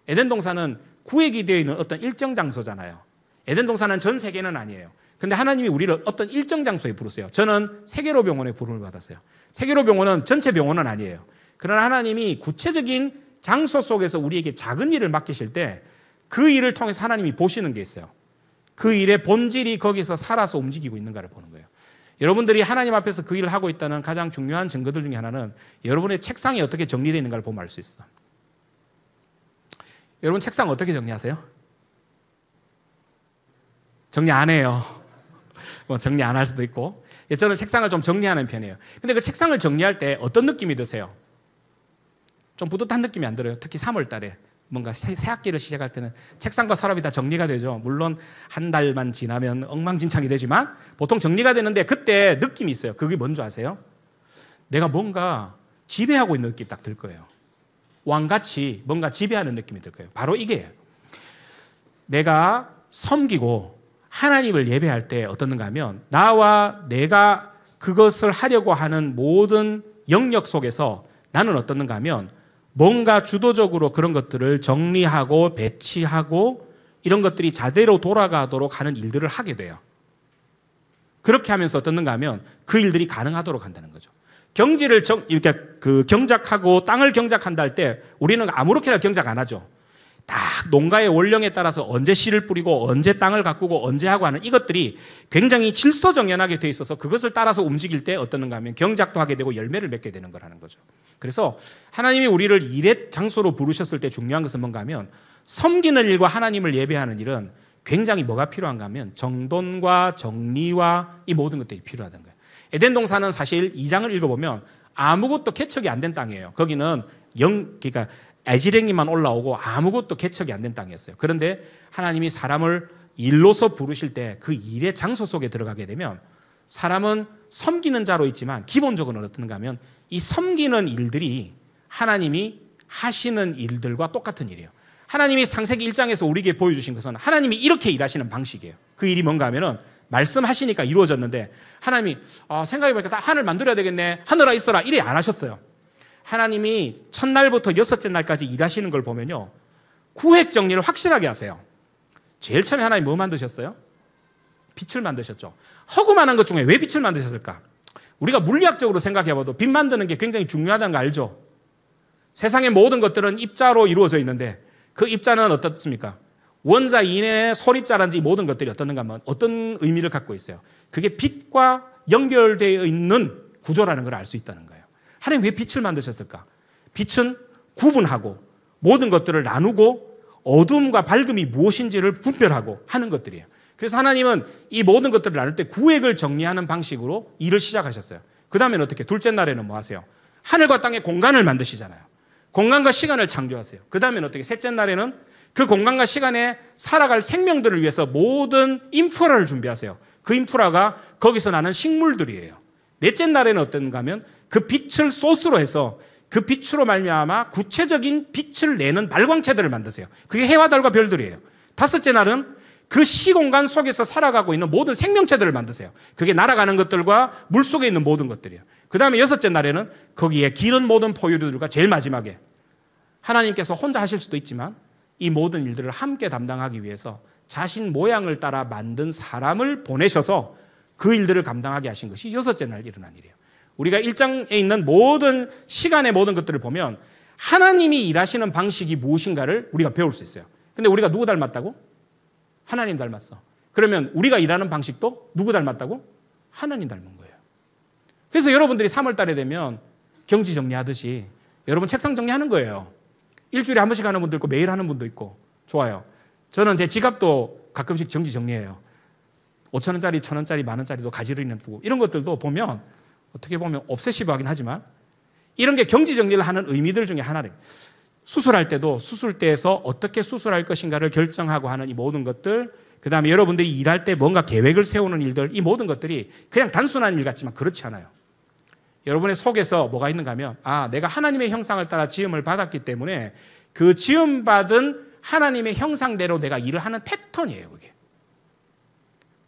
에덴 동산은 구획이 되어 있는 어떤 일정 장소잖아요. 에덴 동산은 전 세계는 아니에요. 근데 하나님이 우리를 어떤 일정 장소에 부르세요. 저는 세계로 병원에 부름을 받았어요. 세계로 병원은 전체 병원은 아니에요. 그러나 하나님이 구체적인 장소 속에서 우리에게 작은 일을 맡기실 때 그 일을 통해서 하나님이 보시는 게 있어요. 그 일의 본질이 거기서 살아서 움직이고 있는가를 보는 거예요. 여러분들이 하나님 앞에서 그 일을 하고 있다는 가장 중요한 증거들 중에 하나는 여러분의 책상이 어떻게 정리되어 있는가를 보면 알 수 있어. 여러분 책상 어떻게 정리하세요? 정리 안 해요. 정리 안 할 수도 있고. 저는 책상을 좀 정리하는 편이에요. 근데 그 책상을 정리할 때 어떤 느낌이 드세요? 좀 뿌듯한 느낌이 안 들어요? 특히 3월 달에 뭔가 새 학기를 시작할 때는 책상과 서랍이 다 정리가 되죠. 물론 한 달만 지나면 엉망진창이 되지만 보통 정리가 되는데 그때 느낌이 있어요. 그게 뭔지 아세요? 내가 뭔가 지배하고 있는 느낌이 딱 들 거예요. 왕같이 뭔가 지배하는 느낌이 들 거예요. 바로 이게요. 내가 섬기고 하나님을 예배할 때 어떻는가 하면 나와 내가 그것을 하려고 하는 모든 영역 속에서 나는 어떻는가 하면 뭔가 주도적으로 그런 것들을 정리하고 배치하고 이런 것들이 자대로 돌아가도록 하는 일들을 하게 돼요. 그렇게 하면서 어떻는가 하면 그 일들이 가능하도록 한다는 거죠. 경지를 이렇게 경작하고 땅을 경작한다 할 때 우리는 아무렇게나 경작 안 하죠. 다 농가의 원령에 따라서 언제 씨를 뿌리고 언제 땅을 가꾸고 언제 하고 하는 이것들이 굉장히 질서정연하게 돼 있어서 그것을 따라서 움직일 때 어떻는가 하면 경작도 하게 되고 열매를 맺게 되는 거라는 거죠. 그래서 하나님이 우리를 일의 장소로 부르셨을 때 중요한 것은 뭔가 하면 섬기는 일과 하나님을 예배하는 일은 굉장히 뭐가 필요한가 하면 정돈과 정리와 이 모든 것들이 필요하다는 거예요. 에덴 동산은 사실 2장을 읽어보면 아무것도 개척이 안 된 땅이에요. 거기는 그러니까 애지랭이만 올라오고 아무것도 개척이 안 된 땅이었어요. 그런데 하나님이 사람을 일로서 부르실 때 그 일의 장소 속에 들어가게 되면 사람은 섬기는 자로 있지만 기본적으로는 어떤가 하면 이 섬기는 일들이 하나님이 하시는 일들과 똑같은 일이에요. 하나님이 창세기 1장에서 우리에게 보여주신 것은 하나님이 이렇게 일하시는 방식이에요. 그 일이 뭔가 하면은 말씀하시니까 이루어졌는데 하나님이 생각해보니까 하늘 만들어야 되겠네, 하늘아 있어라, 이래 안 하셨어요. 하나님이 첫날부터 6째 날까지 일하시는 걸 보면요, 구획 정리를 확실하게 하세요. 제일 처음에 하나님 뭐 만드셨어요? 빛을 만드셨죠. 허구만한 것 중에 왜 빛을 만드셨을까? 우리가 물리학적으로 생각해봐도 빛 만드는 게 굉장히 중요하다는 거 알죠? 세상의 모든 것들은 입자로 이루어져 있는데 그 입자는 어떻습니까? 원자 이내의 소립자라든지 모든 것들이 어떤가 하면 어떤 의미를 갖고 있어요. 그게 빛과 연결되어 있는 구조라는 걸 알 수 있다는 거예요. 하나님 왜 빛을 만드셨을까? 빛은 구분하고 모든 것들을 나누고 어둠과 밝음이 무엇인지를 분별하고 하는 것들이에요. 그래서 하나님은 이 모든 것들을 나눌 때 구획을 정리하는 방식으로 일을 시작하셨어요. 그 다음에는 어떻게? 둘째 날에는 뭐 하세요? 하늘과 땅의 공간을 만드시잖아요. 공간과 시간을 창조하세요. 그 다음에는 어떻게? 셋째 날에는 그 공간과 시간에 살아갈 생명들을 위해서 모든 인프라를 준비하세요. 그 인프라가 거기서 나는 식물들이에요. 넷째 날에는 어떤가 하면 그 빛을 소스로 해서 그 빛으로 말미암아 구체적인 빛을 내는 발광체들을 만드세요. 그게 해와 달과 별들이에요. 다섯째 날은 그 시공간 속에서 살아가고 있는 모든 생명체들을 만드세요. 그게 날아가는 것들과 물속에 있는 모든 것들이에요. 그 다음에 여섯째 날에는 거기에 기른 모든 포유류들과 제일 마지막에 하나님께서 혼자 하실 수도 있지만 이 모든 일들을 함께 담당하기 위해서 자신 모양을 따라 만든 사람을 보내셔서 그 일들을 감당하게 하신 것이 여섯째 날 일어난 일이에요. 우리가 1장에 있는 모든 시간의 모든 것들을 보면 하나님이 일하시는 방식이 무엇인가를 우리가 배울 수 있어요. 근데 우리가 누구 닮았다고? 하나님 닮았어. 그러면 우리가 일하는 방식도 누구 닮았다고? 하나님 닮은 거예요. 그래서 여러분들이 3월 달에 되면 경지 정리하듯이 여러분 책상 정리하는 거예요. 일주일에 한 번씩 하는 분도 있고 매일 하는 분도 있고. 좋아요. 저는 제 지갑도 가끔씩 정지 정리해요. 5,000원짜리, 1,000원짜리, 만원짜리도 가지런히 두고 이런 것들도 보면 어떻게 보면 옵세시브하긴 하지만 이런 게 경지 정리를 하는 의미들 중에 하나래요. 수술할 때도 수술대에서 어떻게 수술할 것인가를 결정하고 하는 이 모든 것들, 그 다음에 여러분들이 일할 때 뭔가 계획을 세우는 일들, 이 모든 것들이 그냥 단순한 일 같지만 그렇지 않아요. 여러분의 속에서 뭐가 있는가 하면 내가 하나님의 형상을 따라 지음을 받았기 때문에 그 지음받은 하나님의 형상대로 내가 일을 하는 패턴이에요. 그게.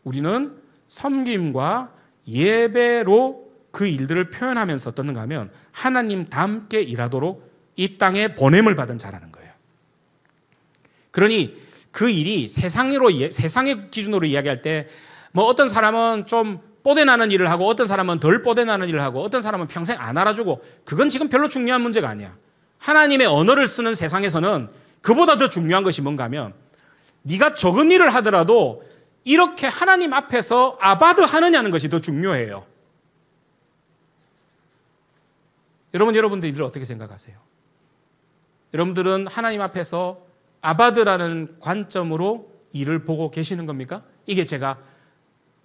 우리는 섬김과 예배로 그 일들을 표현하면서 어떻는가 하면 하나님답게 일하도록 이 땅에 보냄을 받은 자라는 거예요. 그러니 그 일이 세상의 기준으로 이야기할 때 뭐 어떤 사람은 좀 뽀대나는 일을 하고 어떤 사람은 덜 뽀대나는 일을 하고 어떤 사람은 평생 안 알아주고 그건 지금 별로 중요한 문제가 아니야. 하나님의 언어를 쓰는 세상에서는 그보다 더 중요한 것이 뭔가 하면 네가 적은 일을 하더라도 이렇게 하나님 앞에서 아바드 하느냐는 것이 더 중요해요. 여러분들 일을 어떻게 생각하세요? 여러분들은 하나님 앞에서 아바드라는 관점으로 일을 보고 계시는 겁니까? 이게 제가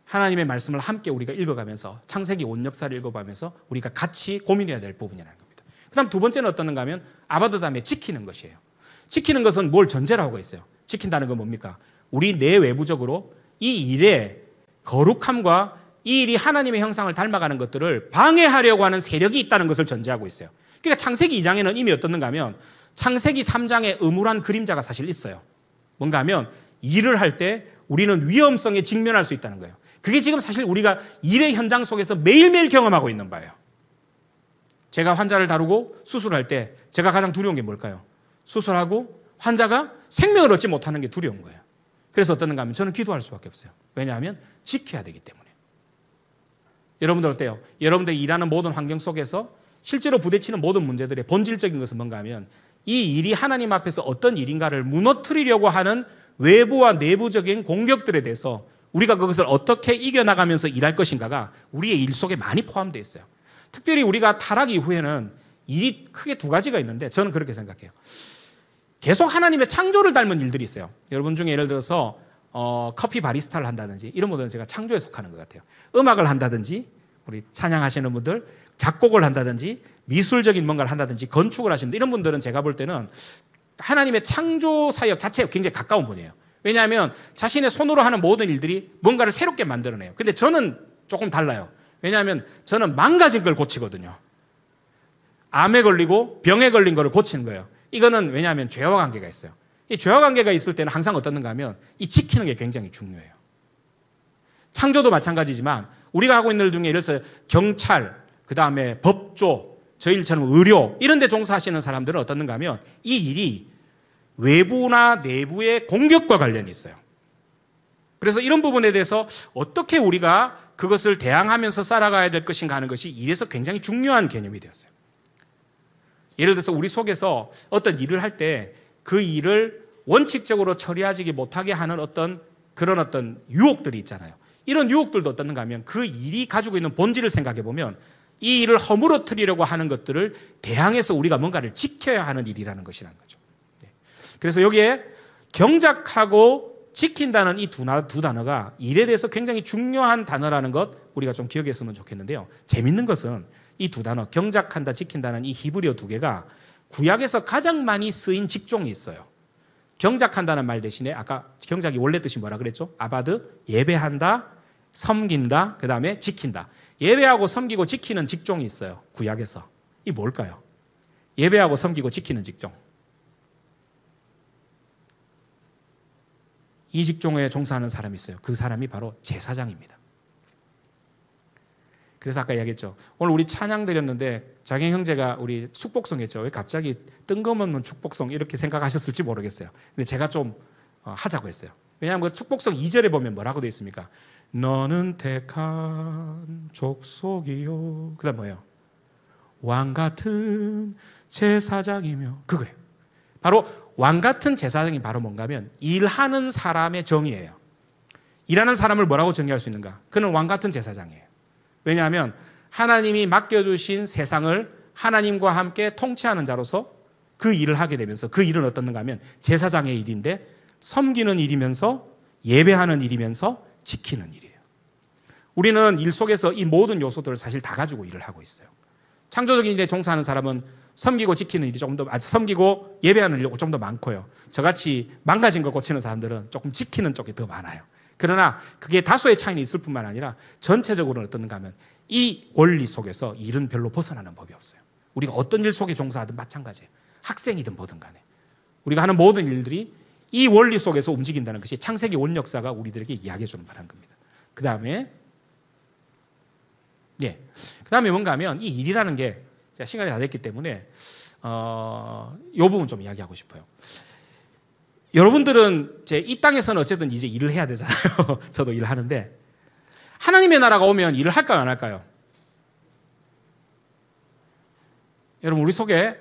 하나님의 말씀을 함께 우리가 읽어가면서 창세기 온 역사를 읽어가면서 우리가 같이 고민해야 될 부분이라는 겁니다. 그 다음 두 번째는 어떠는가 하면 아바드 다음에 지키는 것이에요. 지키는 것은 뭘 전제로 하고 있어요? 지킨다는 건 뭡니까? 우리 내외부적으로 이 일의 거룩함과 이 일이 하나님의 형상을 닮아가는 것들을 방해하려고 하는 세력이 있다는 것을 전제하고 있어요. 그러니까 창세기 2장에는 이미 어떻는가 하면 창세기 3장에 음울한 그림자가 사실 있어요. 뭔가 하면 일을 할 때 우리는 위험성에 직면할 수 있다는 거예요. 그게 지금 사실 우리가 일의 현장 속에서 매일매일 경험하고 있는 바예요. 제가 환자를 다루고 수술할 때 제가 가장 두려운 게 뭘까요? 수술하고 환자가 생명을 얻지 못하는 게 두려운 거예요. 그래서 어떠는가 하면 저는 기도할 수밖에 없어요. 왜냐하면 지켜야 되기 때문에. 여러분들 어때요? 여러분들이 일하는 모든 환경 속에서 실제로 부딪히는 모든 문제들의 본질적인 것은 뭔가 하면 이 일이 하나님 앞에서 어떤 일인가를 무너뜨리려고 하는 외부와 내부적인 공격들에 대해서 우리가 그것을 어떻게 이겨나가면서 일할 것인가가 우리의 일 속에 많이 포함되어 있어요. 특별히 우리가 타락 이후에는 일이 크게 두 가지가 있는데 저는 그렇게 생각해요. 계속 하나님의 창조를 닮은 일들이 있어요. 여러분 중에 예를 들어서 커피 바리스타를 한다든지 이런 분들은 제가 창조에 속하는 것 같아요. 음악을 한다든지 우리 찬양하시는 분들, 작곡을 한다든지 미술적인 뭔가를 한다든지 건축을 하시는 분들, 이런 분들은 제가 볼 때는 하나님의 창조 사역 자체에 굉장히 가까운 분이에요. 왜냐하면 자신의 손으로 하는 모든 일들이 뭔가를 새롭게 만들어내요. 근데 저는 조금 달라요. 왜냐하면 저는 망가진 걸 고치거든요. 암에 걸리고 병에 걸린 거를 고치는 거예요. 이거는 왜냐하면 죄와 관계가 있어요. 이 죄와 관계가 있을 때는 항상 어떻는가 하면 이 지키는 게 굉장히 중요해요. 창조도 마찬가지지만 우리가 하고 있는 일 중에 예를 들어서 경찰, 그 다음에 법조, 저희처럼 의료 이런 데 종사하시는 사람들은 어떻는가 하면 이 일이 외부나 내부의 공격과 관련이 있어요. 그래서 이런 부분에 대해서 어떻게 우리가 그것을 대항하면서 살아가야 될 것인가 하는 것이 일에서 굉장히 중요한 개념이 되었어요. 예를 들어서 우리 속에서 어떤 일을 할 때 그 일을 원칙적으로 처리하지 못하게 하는 그런 어떤 유혹들이 있잖아요. 이런 유혹들도 어떻는가 하면 그 일이 가지고 있는 본질을 생각해 보면 이 일을 허물어뜨리려고 하는 것들을 대항해서 우리가 뭔가를 지켜야 하는 일이라는 것이라는 거죠. 그래서 여기에 경작하고 지킨다는 이 두 단어가 일에 대해서 굉장히 중요한 단어라는 것 우리가 좀 기억했으면 좋겠는데요. 재밌는 것은 이 두 단어, 경작한다, 지킨다는 이 히브리어 두 개가 구약에서 가장 많이 쓰인 직종이 있어요. 경작한다는 말 대신에 아까 경작이 원래 뜻이 뭐라 그랬죠? 아바드, 예배한다, 섬긴다, 그 다음에 지킨다. 예배하고 섬기고 지키는 직종이 있어요. 구약에서. 이 뭘까요? 예배하고 섬기고 지키는 직종. 이 직종에 종사하는 사람이 있어요. 그 사람이 바로 제사장입니다. 그래서 아까 이야기했죠. 오늘 우리 찬양 드렸는데 장영 형제가 우리 축복송 했죠. 왜 갑자기 뜬금없는 축복송 이렇게 생각하셨을지 모르겠어요. 근데 제가 좀 하자고 했어요. 왜냐하면 그 축복송 2절에 보면 뭐라고 되어 있습니까? 너는 택한 족속이요. 그 다음 뭐예요? 왕같은 제사장이며. 그거예요. 바로 왕같은 제사장이 바로 뭔가 하면 일하는 사람의 정의예요. 일하는 사람을 뭐라고 정의할 수 있는가? 그는 왕같은 제사장이에요. 왜냐하면 하나님이 맡겨주신 세상을 하나님과 함께 통치하는 자로서 그 일을 하게 되면서 그 일은 어떻는가 하면 제사장의 일인데 섬기는 일이면서 예배하는 일이면서 지키는 일이에요. 우리는 일 속에서 이 모든 요소들을 사실 다 가지고 일을 하고 있어요. 창조적인 일에 종사하는 사람은 섬기고 지키는 일이 조금 더, 섬기고 예배하는 일이 좀 더 많고요. 저같이 망가진 걸 고치는 사람들은 조금 지키는 쪽이 더 많아요. 그러나 그게 다소의 차이는 있을 뿐만 아니라 전체적으로는 어떤가 하면 이 원리 속에서 일은 별로 벗어나는 법이 없어요. 우리가 어떤 일 속에 종사하든 마찬가지예요. 학생이든 뭐든 간에. 우리가 하는 모든 일들이 이 원리 속에서 움직인다는 것이 창세기 원역사가 우리들에게 이야기해 주는 바라는 겁니다. 그 다음에 뭔가 하면 이 일이라는 게 시간이 다 됐기 때문에 이 부분 좀 이야기하고 싶어요. 여러분들은 이 땅에서는 어쨌든 이제 일을 해야 되잖아요. 저도 일을 하는데 하나님의 나라가 오면 일을 할까요, 안 할까요? 여러분 우리 속에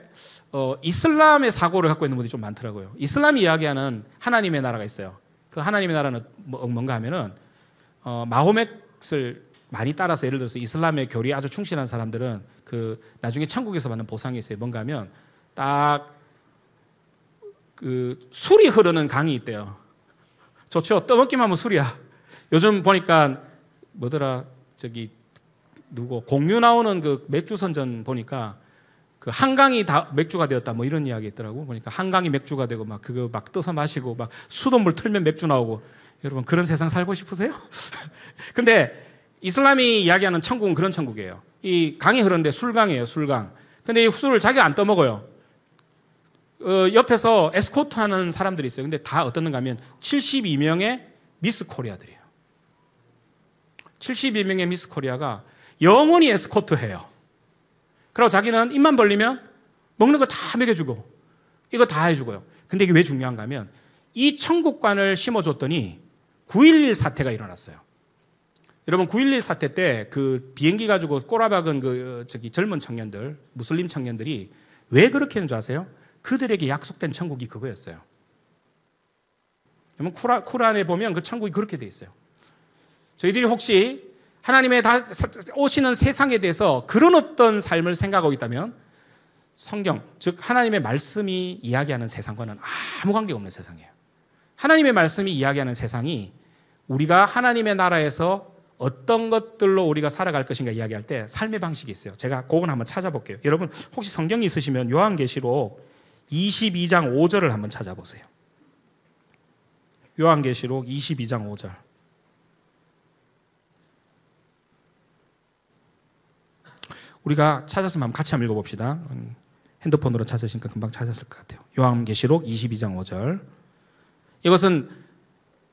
이슬람의 사고를 갖고 있는 분들이 좀 많더라고요. 이슬람이 이야기하는 하나님의 나라가 있어요. 그 하나님의 나라는 뭔가 하면은 마호멧을 많이 따라서 예를 들어서 이슬람의 교리에 아주 충실한 사람들은 그 나중에 천국에서 받는 보상이 있어요. 뭔가 하면 딱 그 술이 흐르는 강이 있대요. 좋죠. 떠먹기만 하면 술이야. 요즘 보니까 뭐더라 공유 나오는 그 맥주 선전 보니까 그 한강이 다 맥주가 되었다 뭐 이런 이야기 있더라고. 보니까 한강이 맥주가 되고 막 그거 막 떠서 마시고 막 수돗물 틀면 맥주 나오고. 여러분 그런 세상 살고 싶으세요? 근데 이슬람이 이야기하는 천국은 그런 천국이에요. 이 강이 흐르는데 술강이에요. 술강. 근데 이 술을 자기가 안 떠먹어요. 옆에서 에스코트 하는 사람들이 있어요. 근데 다 어떻는가 하면 72명의 미스 코리아들이에요. 72명의 미스 코리아가 영원히 에스코트 해요. 그리고 자기는 입만 벌리면 먹는 거 다 먹여주고 이거 다 해주고요. 근데 이게 왜 중요한가 하면 이 천국관을 심어줬더니 9.11 사태가 일어났어요. 여러분 9.11 사태 때 그 비행기 가지고 꼬라박은 젊은 청년들, 무슬림 청년들이 왜 그렇게 했는 줄 아세요? 그들에게 약속된 천국이 그거였어요. 여러분 쿠란에 보면 그 천국이 그렇게 돼 있어요. 저희들이 혹시 하나님의 오시는 세상에 대해서 그런 어떤 삶을 생각하고 있다면 성경, 즉 하나님의 말씀이 이야기하는 세상과는 아무 관계가 없는 세상이에요. 하나님의 말씀이 이야기하는 세상이 우리가 하나님의 나라에서 어떤 것들로 우리가 살아갈 것인가 이야기할 때 삶의 방식이 있어요. 제가 그건 한번 찾아볼게요. 여러분 혹시 성경이 있으시면 요한계시록 22장 5절을 한번 찾아보세요. 요한계시록 22장 5절. 우리가 찾았으면 한번 같이 한번 읽어봅시다. 핸드폰으로 찾으시니까 금방 찾았을 것 같아요. 요한계시록 22장 5절. 이것은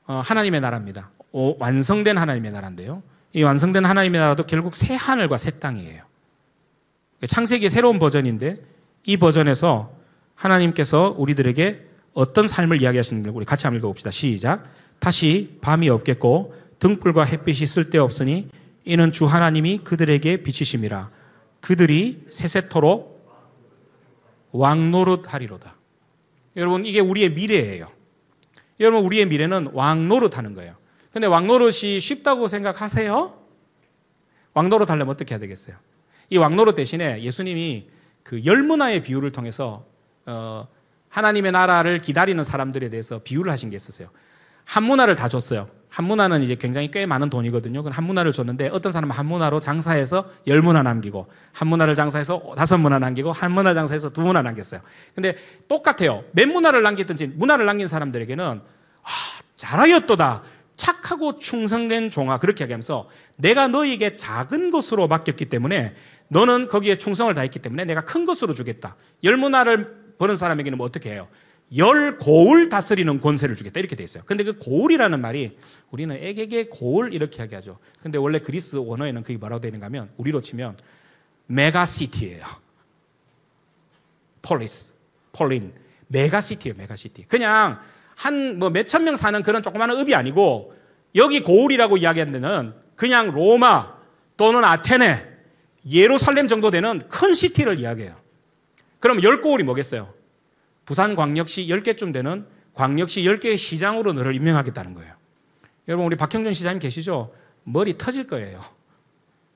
하나님의 나라입니다. 완성된 하나님의 나라인데요. 이 완성된 하나님의 나라도 결국 새 하늘과 새 땅이에요. 창세기의 새로운 버전인데 이 버전에서 하나님께서 우리들에게 어떤 삶을 이야기하시는지 우리 같이 한번 읽어봅시다. 시작. 다시 밤이 없겠고 등불과 햇빛이 쓸데없으니 이는 주 하나님이 그들에게 비치심이라. 그들이 세세토록 왕노릇하리로다. 여러분 이게 우리의 미래예요. 여러분 우리의 미래는 왕노릇하는 거예요. 근데 왕노릇이 쉽다고 생각하세요? 왕노릇 하려면 어떻게 해야 되겠어요? 이 왕노릇 대신에 예수님이 그 열 문화의 비유를 통해서 하나님의 나라를 기다리는 사람들에 대해서 비유를 하신 게 있었어요. 한 문화를 다 줬어요. 한 문화는 이제 굉장히 꽤 많은 돈이거든요. 한 문화를 줬는데 어떤 사람은 한 문화로 장사해서 10문화 남기고 한 문화를 장사해서 5문화 남기고 한 문화 장사해서 2문화 남겼어요. 근데 똑같아요. 몇 문화를 남겼든지 문화를 남긴 사람들에게는 잘하였도다. 착하고 충성된 종아 그렇게 얘기하면서 내가 너에게 작은 것으로 맡겼기 때문에 너는 거기에 충성을 다했기 때문에 내가 큰 것으로 주겠다. 10문화를 버는 사람에게는 뭐 어떻게 해요? 10고을 다스리는 권세를 주겠다 이렇게 돼 있어요. 근데 그 고을이라는 말이 우리는 에게게 고을 이렇게 이야기하죠. 근데 원래 그리스 원어에는 그게 뭐라고 되는가 하면 우리로 치면 메가시티예요. 폴린 메가시티예요. 메가시티. 그냥 한 뭐 몇천 명 사는 그런 조그마한 읍이 아니고 여기 고을이라고 이야기하는 데는 그냥 로마 또는 아테네, 예루살렘 정도 되는 큰 시티를 이야기해요. 그럼 10고을이 뭐겠어요? 부산광역시 10개쯤 되는 광역시 10개의 시장으로 너를 임명하겠다는 거예요. 여러분 우리 박형준 시장님 계시죠? 머리 터질 거예요.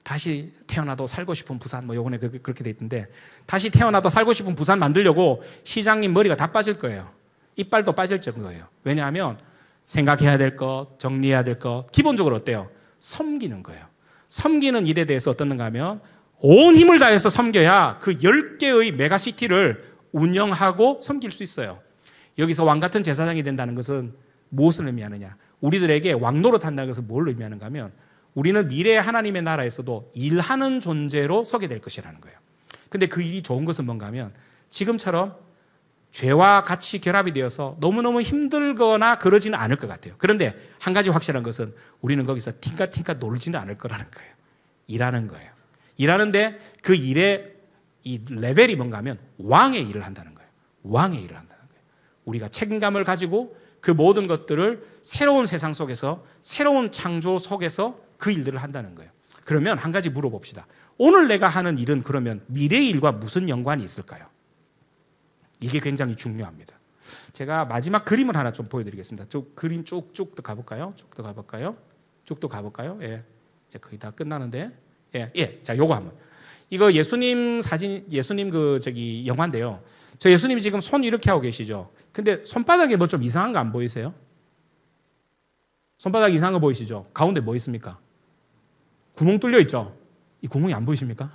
다시 태어나도 살고 싶은 부산 뭐 요번에 그렇게 돼 있던데 다시 태어나도 살고 싶은 부산 만들려고 시장님 머리가 다 빠질 거예요. 이빨도 빠질 정도예요. 왜냐하면 생각해야 될 것, 정리해야 될 것 기본적으로 어때요? 섬기는 거예요. 섬기는 일에 대해서 어떻는가 하면 온 힘을 다해서 섬겨야 그 10개의 메가시티를 운영하고 섬길 수 있어요. 여기서 왕같은 제사장이 된다는 것은 무엇을 의미하느냐? 우리들에게 왕노릇 한다는 것은 뭘 의미하는가 하면 우리는 미래의 하나님의 나라에서도 일하는 존재로 서게 될 것이라는 거예요. 근데 그 일이 좋은 것은 뭔가 하면 지금처럼 죄와 같이 결합이 되어서 너무너무 힘들거나 그러지는 않을 것 같아요. 그런데 한 가지 확실한 것은 우리는 거기서 팅까팅까 놀지는 않을 거라는 거예요. 일하는 거예요. 일하는데 그 일의 이 레벨이 뭔가 하면 왕의 일을 한다는 거예요. 왕의 일을 한다는 거예요. 우리가 책임감을 가지고 그 모든 것들을 새로운 세상 속에서 새로운 창조 속에서 그 일들을 한다는 거예요. 그러면 한 가지 물어봅시다. 오늘 내가 하는 일은 그러면 미래의 일과 무슨 연관이 있을까요? 이게 굉장히 중요합니다. 제가 마지막 그림을 하나 좀 보여드리겠습니다. 그림 쭉쭉 더 가볼까요? 쭉 더 가볼까요? 쭉 더 가볼까요? 예, 이제 거의 다 끝나는데, 자, 요거 한번. 이거 예수님 사진, 예수님 영화인데요. 저 예수님이 지금 손 이렇게 하고 계시죠? 근데 손바닥에 뭐 좀 이상한 거 안 보이세요? 손바닥 이상한 거 보이시죠? 가운데 뭐 있습니까? 구멍 뚫려 있죠? 이 구멍이 안 보이십니까?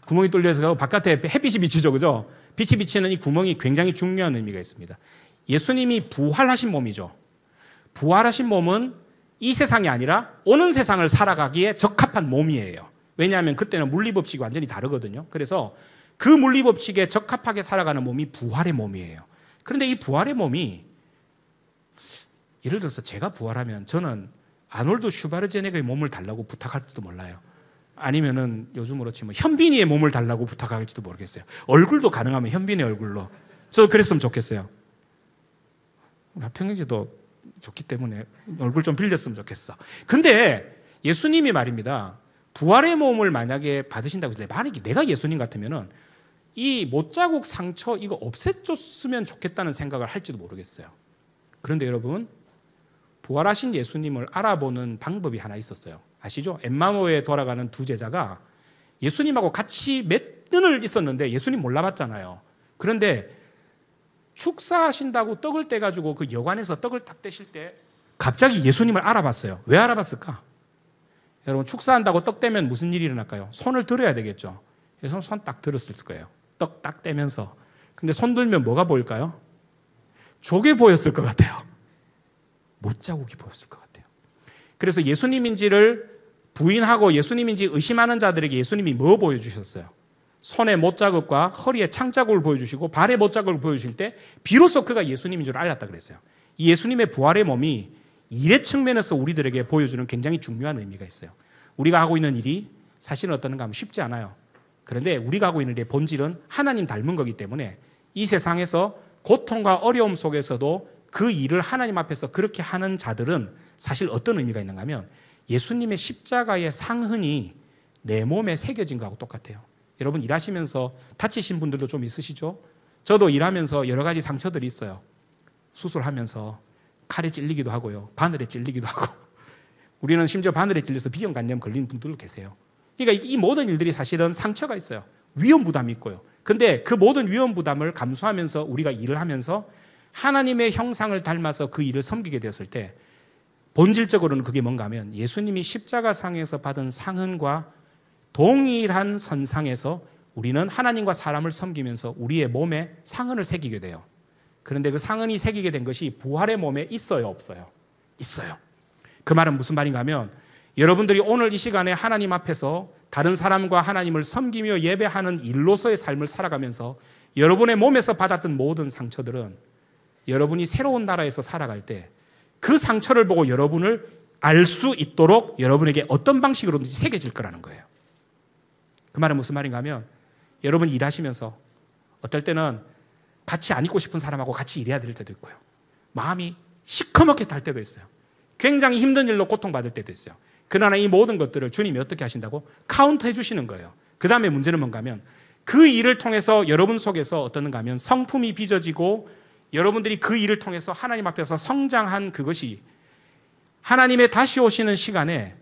구멍이 뚫려 있어서 바깥에 햇빛이 비치죠, 그죠? 빛이 비치는 이 구멍이 굉장히 중요한 의미가 있습니다. 예수님이 부활하신 몸이죠. 부활하신 몸은 이 세상이 아니라 오는 세상을 살아가기에 적합한 몸이에요. 왜냐하면 그때는 물리법칙이 완전히 다르거든요. 그래서 그 물리법칙에 적합하게 살아가는 몸이 부활의 몸이에요. 그런데 이 부활의 몸이 예를 들어서 제가 부활하면 저는 아놀드 슈바르제네거의 몸을 달라고 부탁할지도 몰라요. 아니면은 요즘으로 치면 현빈이의 몸을 달라고 부탁할지도 모르겠어요. 얼굴도 가능하면 현빈의 얼굴로. 저 그랬으면 좋겠어요. 하평영지도 좋기 때문에 얼굴 좀 빌렸으면 좋겠어. 근데 예수님이 말입니다. 부활의 몸을 만약에 받으신다고 해서 만약에 내가 예수님 같으면은 이 못자국 상처 이거 없애줬으면 좋겠다는 생각을 할지도 모르겠어요. 그런데 여러분, 부활하신 예수님을 알아보는 방법이 하나 있었어요. 아시죠? 엠마오에 돌아가는 두 제자가 예수님하고 같이 몇 년을 있었는데 예수님 몰라봤잖아요. 그런데 축사하신다고 떡을 떼가지고 그 여관에서 떡을 딱 떼실 때 갑자기 예수님을 알아봤어요. 왜 알아봤을까? 여러분, 축사한다고 떡 떼면 무슨 일이 일어날까요? 손을 들어야 되겠죠. 그래서 손 딱 들었을 거예요. 떡 딱 떼면서. 근데 손 들면 뭐가 보일까요? 조개 보였을 것 같아요. 못자국이 보였을 것 같아요. 그래서 예수님인지를 부인하고 예수님인지 의심하는 자들에게 예수님이 뭐 보여주셨어요? 손에 못자국과 허리에 창자국을 보여주시고 발에 못자국을 보여주실 때 비로소 그가 예수님인 줄 알았다 그랬어요. 이 예수님의 부활의 몸이 일의 측면에서 우리들에게 보여주는 굉장히 중요한 의미가 있어요. 우리가 하고 있는 일이 사실은 어떤가 하면 쉽지 않아요. 그런데 우리가 하고 있는 일의 본질은 하나님 닮은 거기 때문에 이 세상에서 고통과 어려움 속에서도 그 일을 하나님 앞에서 그렇게 하는 자들은 사실 어떤 의미가 있는가 하면 예수님의 십자가의 상흔이 내 몸에 새겨진 거하고 똑같아요. 여러분, 일하시면서 다치신 분들도 좀 있으시죠? 저도 일하면서 여러 가지 상처들이 있어요. 수술하면서 칼에 찔리기도 하고요. 바늘에 찔리기도 하고. 우리는 심지어 바늘에 찔려서 비형간염 걸린 분들도 계세요. 그러니까 이 모든 일들이 사실은 상처가 있어요. 위험 부담이 있고요. 근데 그 모든 위험 부담을 감수하면서 우리가 일을 하면서 하나님의 형상을 닮아서 그 일을 섬기게 되었을 때 본질적으로는 그게 뭔가 하면 예수님이 십자가상에서 받은 상흔과 동일한 선상에서 우리는 하나님과 사람을 섬기면서 우리의 몸에 상흔을 새기게 돼요. 그런데 그 상흔이 새기게 된 것이 부활의 몸에 있어요, 없어요? 있어요. 그 말은 무슨 말인가 하면 여러분들이 오늘 이 시간에 하나님 앞에서 다른 사람과 하나님을 섬기며 예배하는 일로서의 삶을 살아가면서 여러분의 몸에서 받았던 모든 상처들은 여러분이 새로운 나라에서 살아갈 때 그 상처를 보고 여러분을 알 수 있도록 여러분에게 어떤 방식으로든지 새겨질 거라는 거예요. 그 말은 무슨 말인가 하면 여러분 일하시면서 어떨 때는 같이 안 있고 싶은 사람하고 같이 일해야 될 때도 있고요. 마음이 시커멓게 탈 때도 있어요. 굉장히 힘든 일로 고통받을 때도 있어요. 그러나 이 모든 것들을 주님이 어떻게 하신다고? 카운터 해주시는 거예요. 그 다음에 문제는 뭔가 하면 그 일을 통해서 여러분 속에서 어떻는가 하면 성품이 빚어지고 여러분들이 그 일을 통해서 하나님 앞에서 성장한 그것이 하나님의 다시 오시는 시간에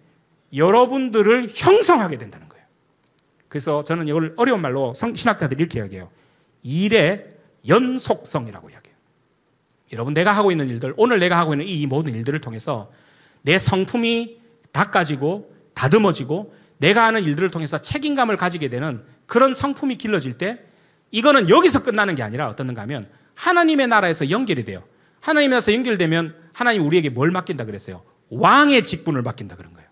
여러분들을 형성하게 된다는 거예요. 그래서 저는 이걸 어려운 말로 신학자들이 이렇게 이야기해요. 일의 연속성이라고 이야기해요. 여러분, 내가 하고 있는 일들, 오늘 내가 하고 있는 이 모든 일들을 통해서 내 성품이 닦아지고 다듬어지고 내가 하는 일들을 통해서 책임감을 가지게 되는 그런 성품이 길러질 때 이거는 여기서 끝나는 게 아니라 어떻는가 하면 하나님의 나라에서 연결이 돼요. 하나님의 나라에서 연결되면 하나님 우리에게 뭘 맡긴다 그랬어요? 왕의 직분을 맡긴다 그런 거예요.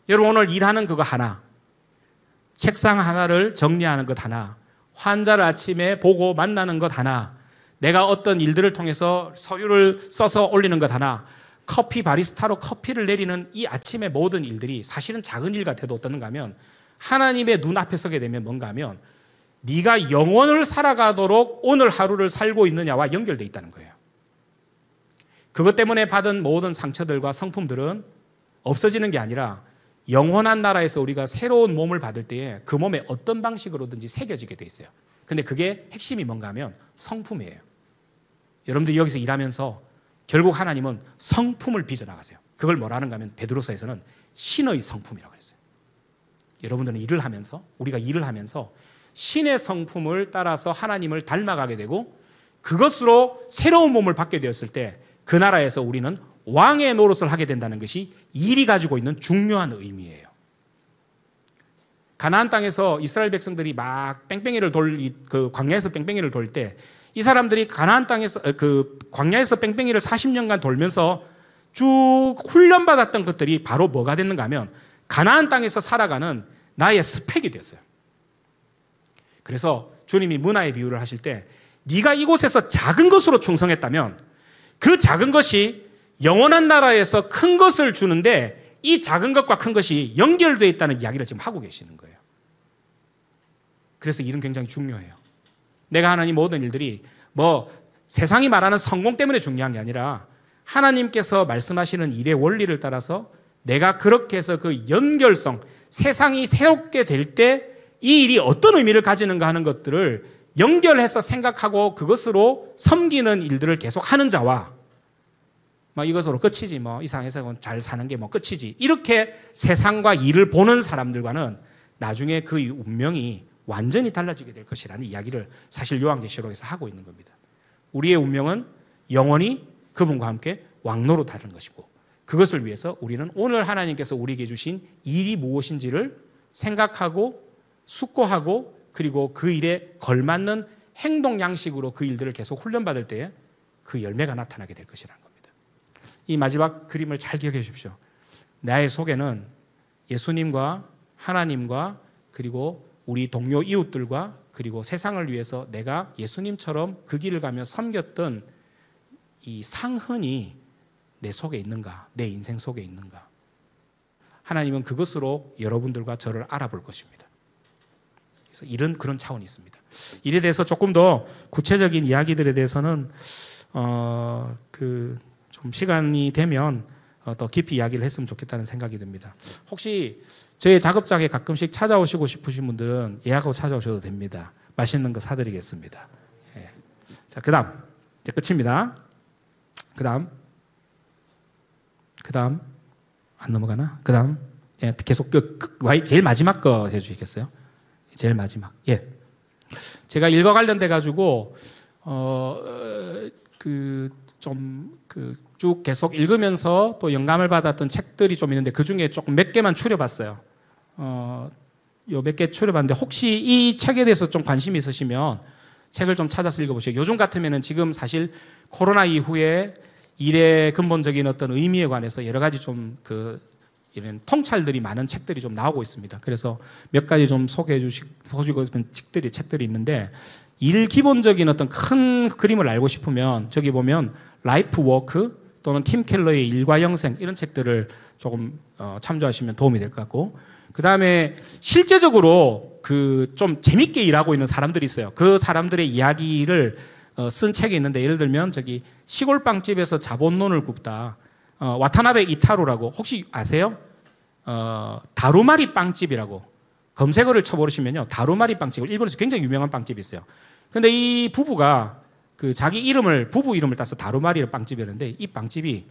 여러분, 오늘 일하는 그거 하나, 책상 하나를 정리하는 것 하나, 환자를 아침에 보고 만나는 것 하나, 내가 어떤 일들을 통해서 서류를 써서 올리는 것 하나, 커피 바리스타로 커피를 내리는 이 아침의 모든 일들이 사실은 작은 일 같아도 어떤가 하면 하나님의 눈앞에 서게 되면 뭔가 하면 네가 영원을 살아가도록 오늘 하루를 살고 있느냐와 연결되어 있다는 거예요. 그것 때문에 받은 모든 상처들과 성품들은 없어지는 게 아니라 영원한 나라에서 우리가 새로운 몸을 받을 때에 그 몸에 어떤 방식으로든지 새겨지게 돼 있어요. 근데 그게 핵심이 뭔가 하면 성품이에요. 여러분들 여기서 일하면서 결국 하나님은 성품을 빚어나가세요. 그걸 뭐라는가 하면 베드로서에서는 신의 성품이라고 했어요. 여러분들은 일을 하면서, 우리가 일을 하면서 신의 성품을 따라서 하나님을 닮아가게 되고 그것으로 새로운 몸을 받게 되었을 때 그 나라에서 우리는 왕의 노릇을 하게 된다는 것이 일이 가지고 있는 중요한 의미예요. 가나안 땅에서 이스라엘 백성들이 막 뺑뺑이를 그 광야에서 뺑뺑이를 돌 때 이 사람들이 가나안 땅에서 그 광야에서 뺑뺑이를 40년간 돌면서 쭉 훈련받았던 것들이 바로 뭐가 됐는가 하면 가나안 땅에서 살아가는 나의 스펙이 됐어요. 그래서 주님이 문화의 비유를 하실 때 네가 이곳에서 작은 것으로 충성했다면 그 작은 것이 영원한 나라에서 큰 것을 주는데 이 작은 것과 큰 것이 연결되어 있다는 이야기를 지금 하고 계시는 거예요. 그래서 일은 굉장히 중요해요. 내가 하는 이 모든 일들이 뭐 세상이 말하는 성공 때문에 중요한 게 아니라 하나님께서 말씀하시는 일의 원리를 따라서 내가 그렇게 해서 그 연결성, 세상이 새롭게 될 때 이 일이 어떤 의미를 가지는가 하는 것들을 연결해서 생각하고 그것으로 섬기는 일들을 계속 하는 자와 이것으로 끝이지 이 세상에서 잘 사는 게 끝이지 이렇게 세상과 일을 보는 사람들과는 나중에 그 운명이 완전히 달라지게 될 것이라는 이야기를 사실 요한계시록에서 하고 있는 겁니다. 우리의 운명은 영원히 그분과 함께 왕노로 다른 것이고 그것을 위해서 우리는 오늘 하나님께서 우리에게 주신 일이 무엇인지를 생각하고 숙고하고 그리고 그 일에 걸맞는 행동 양식으로 그 일들을 계속 훈련받을 때에 그 열매가 나타나게 될 것이라는 겁니다. 이 마지막 그림을 잘 기억해 주십시오. 나의 속에는 예수님과 하나님과 그리고 우리 동료 이웃들과 그리고 세상을 위해서 내가 예수님처럼 그 길을 가며 섬겼던 이 상흔이 내 속에 있는가, 내 인생 속에 있는가. 하나님은 그것으로 여러분들과 저를 알아볼 것입니다. 그래서 일은 그런 차원이 있습니다. 일에 대해서 조금 더 구체적인 이야기들에 대해서는 좀 시간이 되면 더 깊이 이야기를 했으면 좋겠다는 생각이 듭니다. 혹시 저희 작업장에 가끔씩 찾아오시고 싶으신 분들은 예약하고 찾아오셔도 됩니다. 맛있는 거 사드리겠습니다. 예. 자, 그다음 이제 끝입니다. 그다음 안 넘어가나? 그다음 예, 계속 제일 마지막 거 해주시겠어요? 제일 마지막. 예. 제가 일과 관련돼 가지고 쭉 계속 읽으면서 또 영감을 받았던 책들이 좀 있는데 그 중에 조금 몇 개만 추려봤어요. 요 몇 개 추려봤는데 혹시 이 책에 대해서 좀 관심이 있으시면 책을 좀 찾아서 읽어보시죠. 요즘 같으면은 지금 사실 코로나 이후에 일의 근본적인 어떤 의미에 관해서 여러 가지 좀 이런 통찰들이 많은 책들이 좀 나오고 있습니다. 그래서 몇 가지 좀 소개해 주시고 싶은 책들이 있는데 일 기본적인 어떤 큰 그림을 알고 싶으면 저기 보면 라이프 워크 또는 팀 켈러의 일과 영생 이런 책들을 조금 참조하시면 도움이 될 것 같고 그 다음에 실제적으로 좀 재밌게 일하고 있는 사람들이 있어요. 그 사람들의 이야기를 쓴 책이 있는데 예를 들면 저기 시골 빵집에서 자본론을 굽다 와타나베 이타루라고 혹시 아세요? 다루마리 빵집이라고 검색어를 쳐보시면요 다루마리 빵집 일본에서 굉장히 유명한 빵집이 있어요. 근데 이 부부가 자기 부부 이름을 따서 다루마리 빵집이었는데 이 빵집이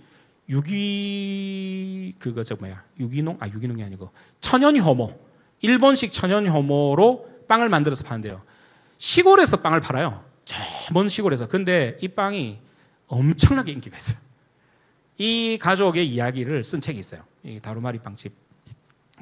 유기농이 아니고 천연효모 일본식 천연효모로 빵을 만들어서 파는데요. 시골에서 빵을 팔아요. 먼 시골에서. 근데 이 빵이 엄청나게 인기가 있어요. 이 가족의 이야기를 쓴 책이 있어요. 이 다루마리 빵집.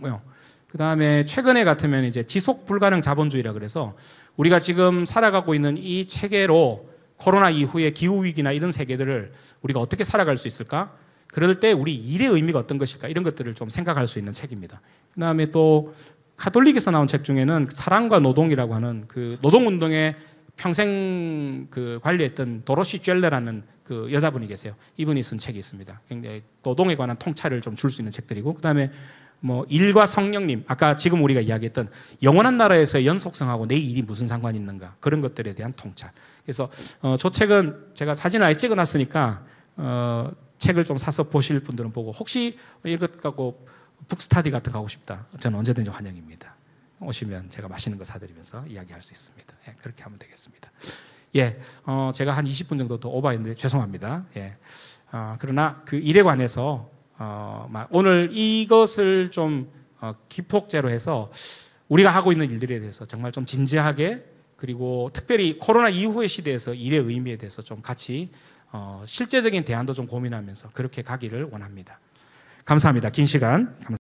그 다음에 최근에 같으면 이제 지속 불가능 자본주의라 그래서 우리가 지금 살아가고 있는 이 체계로 코로나 이후의 기후위기나 이런 세계들을 우리가 어떻게 살아갈 수 있을까? 그럴 때 우리 일의 의미가 어떤 것일까? 이런 것들을 좀 생각할 수 있는 책입니다. 그 다음에 또 카톨릭에서 나온 책 중에는 사랑과 노동이라고 하는 노동운동에 평생 관리했던 도로시 쨘레라는 여자분이 계세요. 이분이 쓴 책이 있습니다. 굉장히 노동에 관한 통찰을 좀 줄 수 있는 책들이고, 그 다음에 일과 성령님, 아까 지금 우리가 이야기했던 영원한 나라에서의 연속성하고 내 일이 무슨 상관이 있는가, 그런 것들에 대한 통찰. 그래서 저 책은 제가 사진을 아예 찍어놨으니까 책을 좀 사서 보실 분들은 보고, 혹시 이것 갖고 북스타디 같은 거 하고 싶다, 저는 언제든지 환영입니다. 오시면 제가 맛있는 거 사드리면서 이야기할 수 있습니다. 예, 그렇게 하면 되겠습니다. 예, 제가 한 20분 정도 더 오버했는데 죄송합니다. 예, 그러나 그 일에 관해서 오늘 이것을 좀 기폭제로 해서 우리가 하고 있는 일들에 대해서 정말 좀 진지하게, 그리고 특별히 코로나 이후의 시대에서 일의 의미에 대해서 좀 같이 실제적인 대안도 좀 고민하면서 그렇게 가기를 원합니다. 감사합니다. 긴 시간 감사합니다.